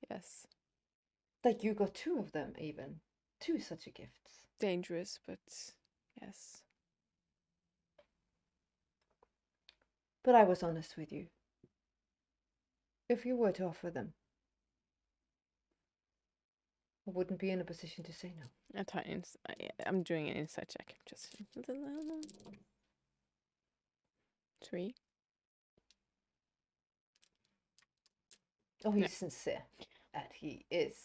Yes. Like you got 2 of them even. 2 such a gifts. Dangerous, but yes. But I was honest with you. If you were to offer them, I wouldn't be in a position to say no. I'm doing an insight check. Just 3. Oh, he's sincere, and he is.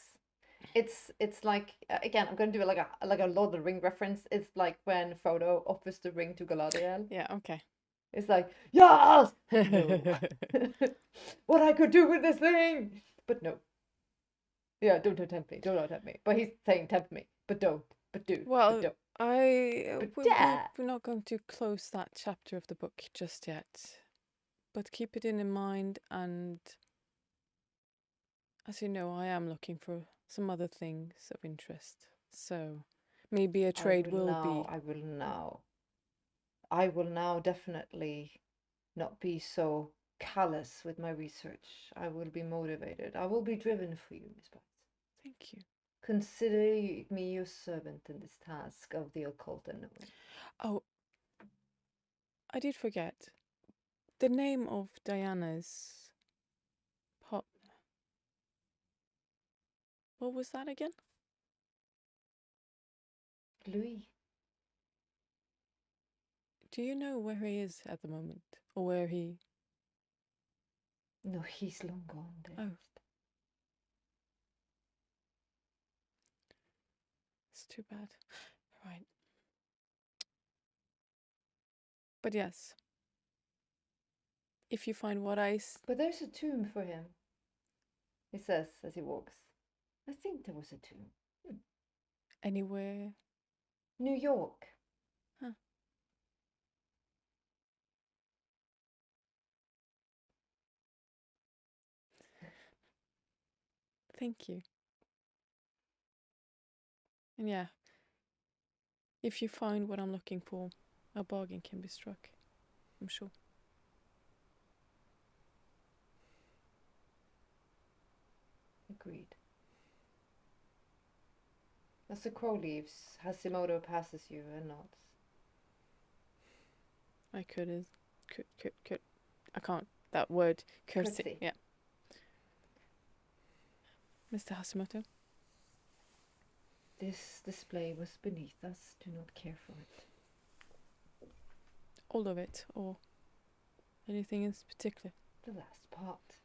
It's like again, I'm going to do like a Lord of the Ring reference. It's like when Frodo offers the ring to Galadriel. Yeah. Okay. It's like yes, no. What I could do with this thing, but no. Yeah, don't tempt me. Don't tempt me. But he's saying tempt me, but don't, but do. Well, but don't. we're not going to close that chapter of the book just yet, but keep it in mind. And as you know, I am looking for some other things of interest. So maybe a trade will be. I will now definitely not be so callous with my research. I will be motivated. I will be driven for you, Miss Bright. Thank you. Consider me your servant in this task of the occult unknown. Oh, I did forget. The name of Diana's partner. What was that again? Louis. Do you know where he is at the moment? Or where he... No, he's long gone. Oh. It's too bad. Right. But yes. If you find what I... But there's a tomb for him. He says as he walks. I think there was a tomb. Anywhere? New York. Huh. Thank you. And yeah, if you find what I'm looking for, a bargain can be struck, I'm sure. Agreed. As the crow leaves, Hashimoto passes you and nods. I could. I can't. That word, curtsy. Yeah. Mr. Hashimoto? This display was beneath us. Do not care for it. All of it, or anything in particular? The last part.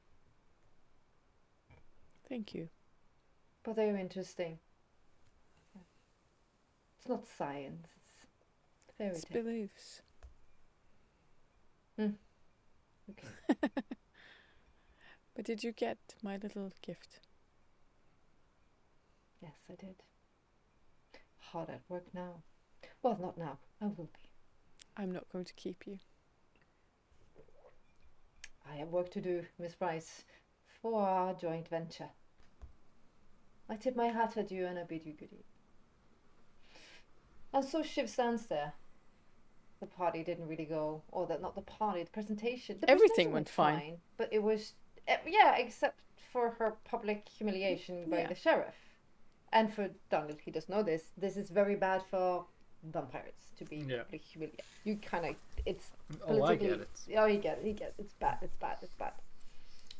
Thank you. But they're interesting. It's not science, it's fairy tale. It's beliefs. Okay. But did you get my little gift? Yes, I did. Hard at work now. Well, not now. I will be. I'm not going to keep you. I have work to do, Miss Bryce, for our joint venture. I tip my hat at you and I bid you good evening. And so Shiv stands there. The party didn't really go, or not the party, the presentation. The Everything presentation went fine. but it was, yeah, except for her public humiliation by the sheriff. And for Donald, he does know this. This is very bad for vampires to be publicly humiliated. You kind of, it's politically... I get it. Oh, you get it. It's bad.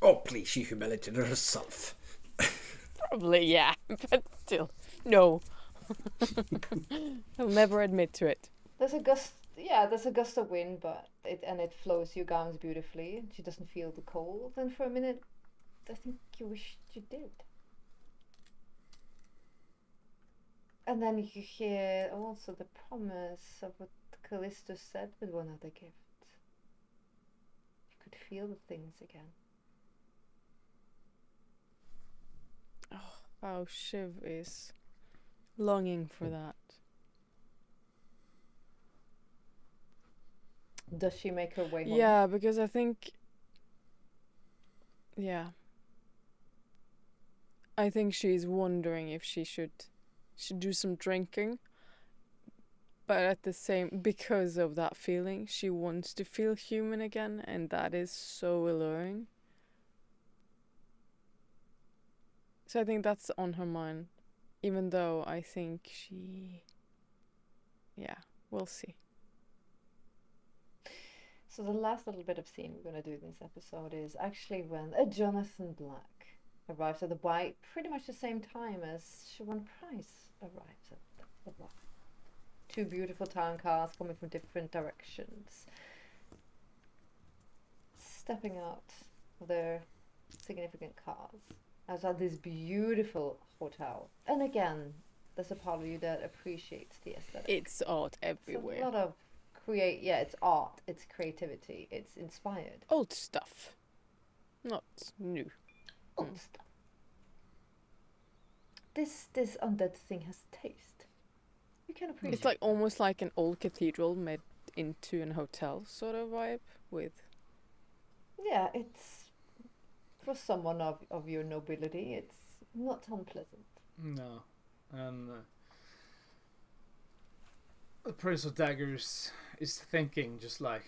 Oh, please, she humiliated herself. Probably, yeah. But still, no. He'll never admit to it. There's a gust of wind, but it flows your gowns beautifully. She doesn't feel the cold. And for a minute, I think you wished you did. And then you hear also the promise of what Callisto said with one other gift. You could feel the things again. Oh, how Shiv is longing for that. Does she make her way home? Yeah, because I think. Yeah. I think she's wondering if she should do some drinking. But at the same, because of that feeling, she wants to feel human again, and that is so alluring. So I think that's on her mind, even though I think she. Yeah, we'll see. So the last little bit of scene we're going to do in this episode is actually when Jonathan Black arrives at the Y pretty much the same time as Siobhan Price arrives at the Y. Two beautiful town cars coming from different directions, stepping out of their significant cars outside this beautiful hotel. And again, there's a part of you that appreciates the aesthetic. It's art everywhere. It's a lot of it's art, it's creativity, it's inspired. Old stuff, not new. Old stuff. This undead thing has taste. You can appreciate. It's like almost like an old cathedral made into an hotel sort of vibe with. Yeah, it's for someone of your nobility. It's not unpleasant. No, and the Prince of Daggers is thinking just like,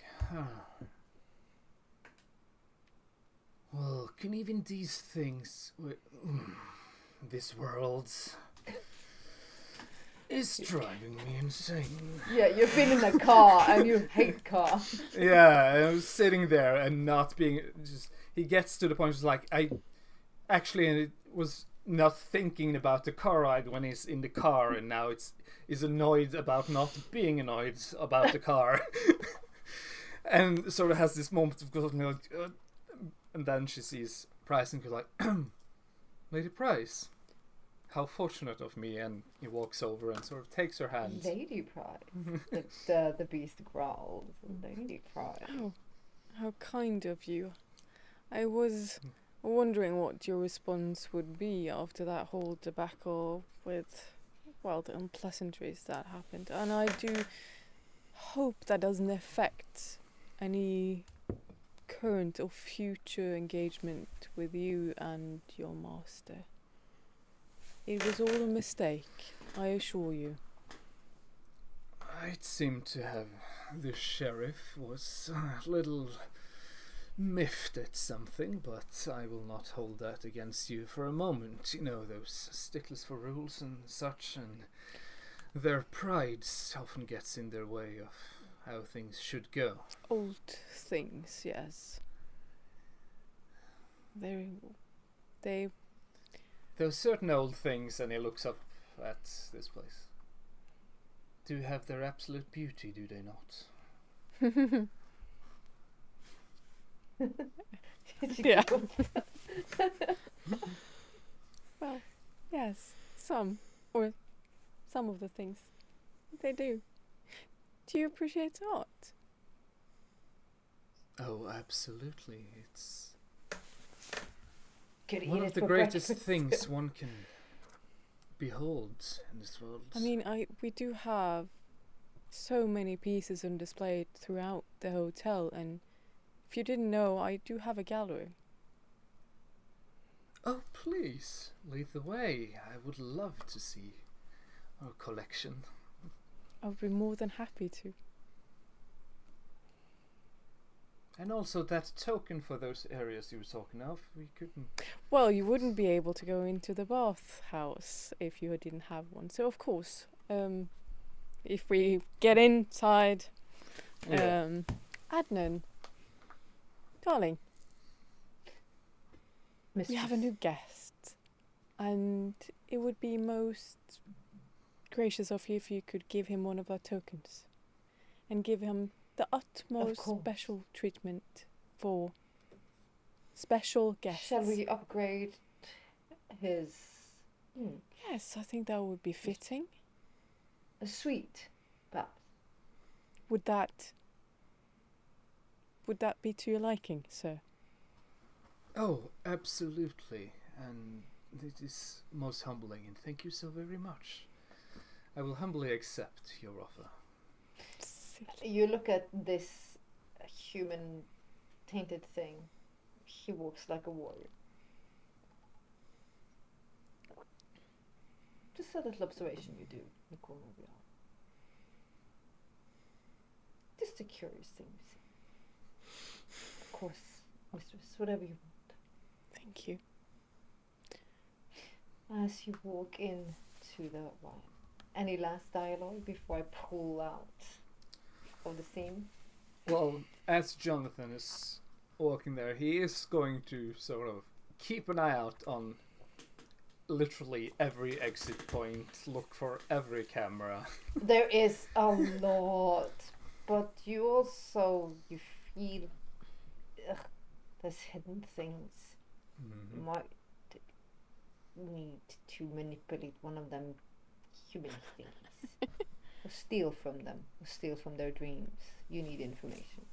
well, can even these things, this world is driving me insane. Yeah, you've been in a car and you hate car. Yeah, I was sitting there and not being just. He gets to the point just like I actually was not thinking about the car ride when he's in the car, and now is annoyed about not being annoyed about the car, and sort of has this moment of going, and then she sees Price and goes like, Lady Price, how fortunate of me, and he walks over and sort of takes her hand. Lady Price. the beast growls. Lady Price. Oh, how kind of you. I was wondering what your response would be after that whole debacle with, well, the unpleasantries that happened. And I do hope that doesn't affect any current or future engagement with you and your master. It was all a mistake, I assure you. It seemed to have the sheriff was a little miffed at something, but I will not hold that against you for a moment. You know, those sticklers for rules and such, and their pride often gets in their way of how things should go. Old things, yes. They There are certain old things, and he looks up at this place. Do have their absolute beauty, do they not? Yeah. Well, yes, some of the things they do. Do you appreciate art? Oh, absolutely. It's Could one eat of it the for greatest breakfast. things one can behold in this world. I mean, we do have so many pieces on display throughout the hotel, and if you didn't know, I do have a gallery. Oh, please, lead the way. I would love to see our collection. I would be more than happy to. And also that token for those areas you were talking of, we couldn't... Well, you wouldn't be able to go into the bathhouse if you didn't have one. So, of course, if we get inside, Adnan, darling, we have a new guest, and it would be most gracious of you if you could give him one of our tokens and give him the utmost special treatment for special guests. Shall we upgrade his... Yes, I think that would be fitting. A suite, perhaps? Would that be to your liking, sir? Oh, absolutely. And it is most humbling, and thank you so very much. I will humbly accept your offer. You look at this human tainted thing. He walks like a warrior. Just a little observation you do in the corner of your eye. Just a curious thing you see. Of course, mistress, whatever you want. Thank you. As you walk in to the wine, any last dialogue before I pull out of the scene? Well, as Jonathan is walking there, he is going to sort of keep an eye out on literally every exit point, look for every camera. There is a lot, but you feel there's hidden things. You might need to manipulate one of them human things. Or steal from them, or steal from their dreams. You need information.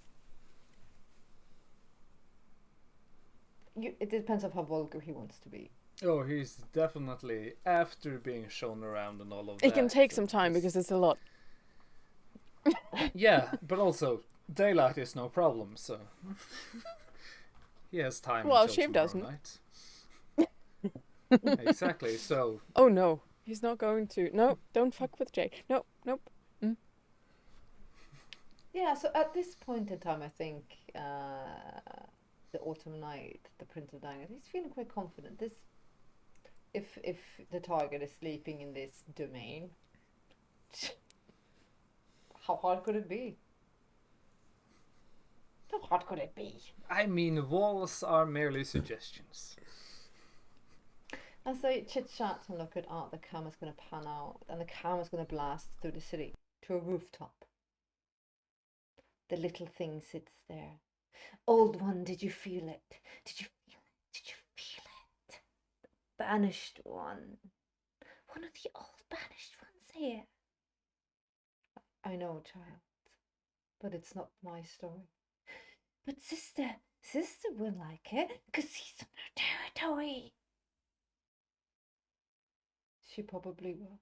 It depends on how vulgar he wants to be. Oh, he's definitely, after being shown around and all of that. It can take some time because it's a lot. Yeah, but also, daylight is no problem, so... he has time Well, until Shiv tomorrow doesn't. night. Exactly, so... Oh no, he's not going to. No, don't fuck with Jay. No, nope. Yeah, so at this point in time, I think the autumn night, the Prince of Dagger, he's feeling quite confident. This, if the target is sleeping in this domain, how hard could it be? How hard could it be? I mean, walls are merely suggestions. As they chit-chat and look at art, the camera's going to pan out, and the camera's going to blast through the city to a rooftop. The little thing sits there. Old one, did you feel it? Did you feel it? Did you feel it? The banished one. One of the old banished ones here. I know, child, but it's not my story. But sister will like it, because he's on her territory. She probably will.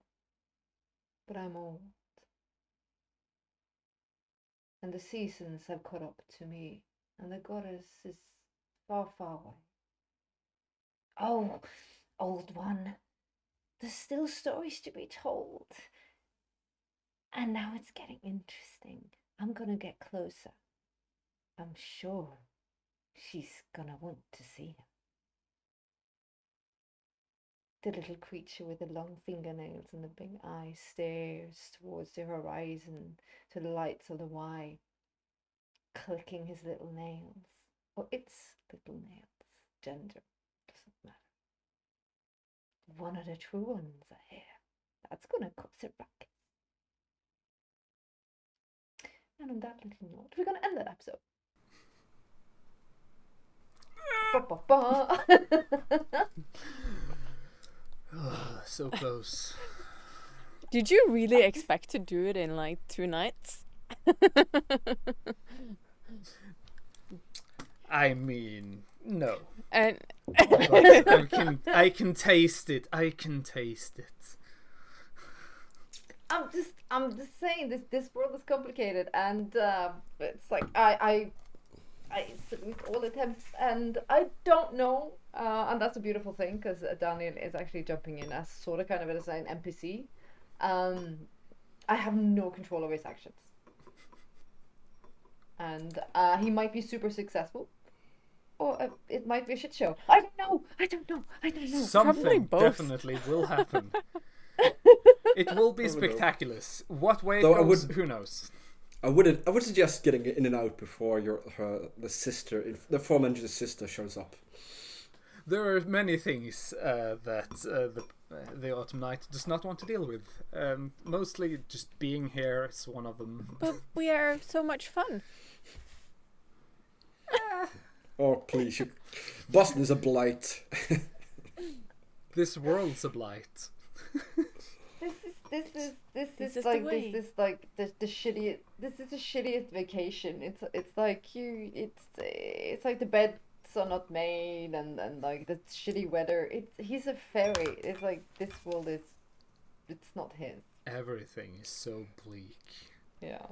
But I'm old. And the seasons have caught up to me, and the goddess is far, far away. Oh, old one, there's still stories to be told. And now it's getting interesting. I'm gonna get closer. I'm sure she's gonna want to see him. The little creature with the long fingernails and the big eyes stares towards the horizon, to the lights of the Y, clicking his little nails, or its little nails. Gender doesn't matter. One of the true ones are here. That's gonna cause a ruckus. And on that little note, we're gonna end that episode. Ba-ba-ba. So close. Did you really expect to do it in like 2 nights? I mean, no. And But I can taste it. I can taste it. I'm just saying this world is complicated, and it's like I salute all attempts, and I don't know, and that's a beautiful thing, because Daniel is actually jumping in as sort of kind of as an NPC. I have no control over his actions, and he might be super successful, or it might be a shit show. I don't know. Probably Something both. definitely will happen. It will be spectacular. What way it Though goes, who knows? I would suggest getting in and out before the aforementioned sister shows up. There are many things that the Autumn Night does not want to deal with. Mostly just being here is one of them. but we are so much fun. Oh please, Boston is a blight. This world's a blight. This is the like way. this is like the shittiest. This is the shittiest vacation. It's like it's like the beds are not made, and like the shitty weather. He's a fairy. It's like this world is, it's not his. Everything is so bleak. Yeah.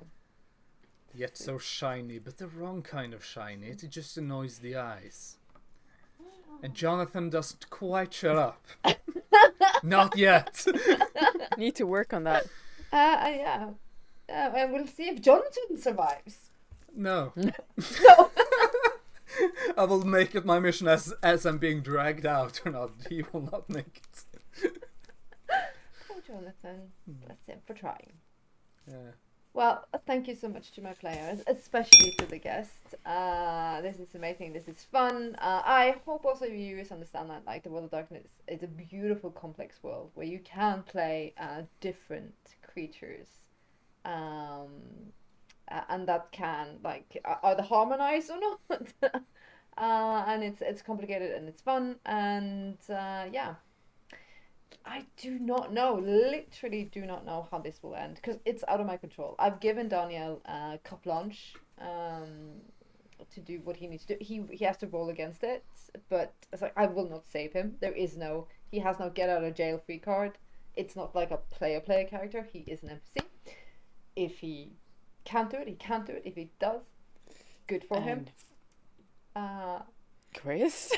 Yet so shiny, but the wrong kind of shiny. It just annoys the eyes. And Jonathan doesn't quite shut up. Not yet. Need to work on that. Yeah. And we'll see if Jonathan survives. No. No. I will make it my mission as I'm being dragged out or not. He will not make it. Poor Jonathan. Bless him for trying. Yeah. Well, thank you so much to my players, especially to the guests. This is amazing. This is fun. I hope also viewers understand that, like, the World of Darkness is a beautiful, complex world where you can play different creatures, and that can, like, either harmonize or not. And it's complicated and it's fun, and yeah. I do not know, literally do not know how this will end, because it's out of my control. I've given Daniel carte blanche to do what he needs to do. He has to roll against it, but it's like, I will not save him. He has no get out of jail free card. It's not like a player character. He is an NPC. If he can't do it, he can't do it. If he does, good for him. Chris?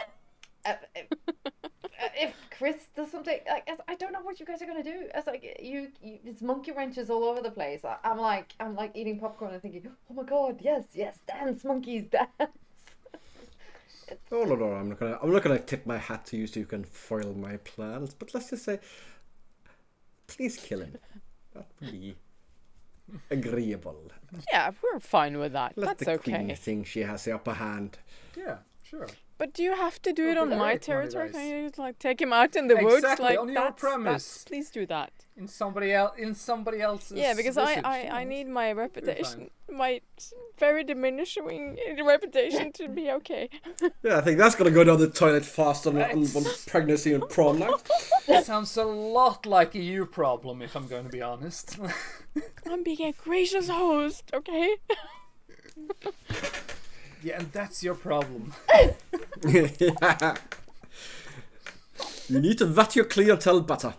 If Chris does something, like, I don't know what you guys are gonna do. It's like it's monkey wrenches all over the place. I'm like eating popcorn and thinking, oh my god, yes, dance, monkeys, dance. Oh no, I'm not gonna tip my hat to you so you can foil my plans. But let's just say, please kill him. That would be agreeable. Yeah, we're fine with that. Let That's the okay. queen think she has the upper hand. Yeah, sure. But do you have to do it Well, on good my night, territory? Monty Can you just, like, take him out in the woods? Exactly, Like, on your that's, premise. please do that. In somebody else's. Yeah, because visage, I you know? need my reputation, my very diminishing reputation to be okay. Yeah, I think that's gonna go down the toilet fast on pregnancy and prom night. It sounds a lot like a you problem, if I'm going to be honest. I'm being a gracious host, okay? Yeah, and that's your problem. Yeah. You need to vet your clientele better.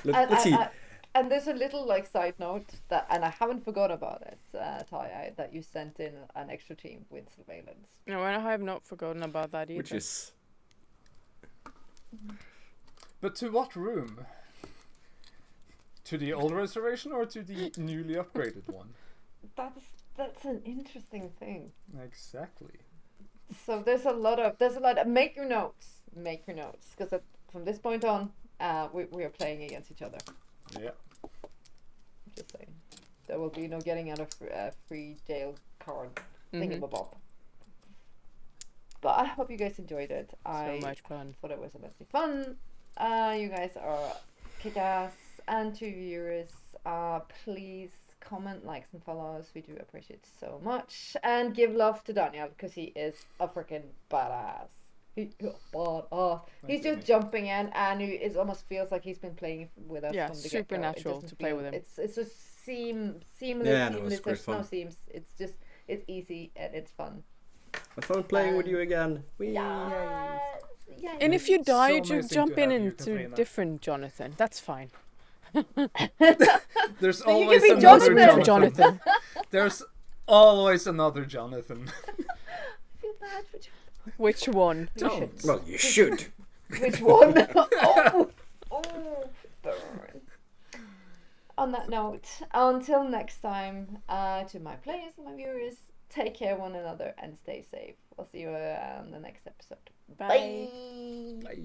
Let's see. And there's a little, like, side note that, and I haven't forgot about it, Ty, that you sent in an extra team with surveillance. No, and I have not forgotten about that either. Which is... But to what room? To the old reservation or to the newly upgraded one? That's an interesting thing. Exactly. So there's a lot of make your notes, because from this point on, we are playing against each other. Yeah. Just saying, there will be no getting out of free jail card thingamabob. But I hope you guys enjoyed it. So much fun. Thought it was immensely fun. You guys are kick-ass, and to viewers, please comment, likes, and follows. We do appreciate it so much, and give love to Daniel because he is a freaking badass. He's just jumping in, and it almost feels like he's been playing with us. Yeah, from the supernatural to play with him. It's just seamless. Yeah, no, it's great There's no fun. seams. It's easy and it's fun. I fun playing with you again. Whee! Yeah. And if you die, So just amazing jump to in have you, into Katrina. different Jonathan. That's fine. There's So you always can be another Jonathan. Jonathan. There's always another Jonathan. I feel bad for John. Which one? Don't. Well, you should. Which one? Burn. On that note, until next time, to my players and my viewers, take care of one another and stay safe. We'll see you on the next episode. Bye. Bye.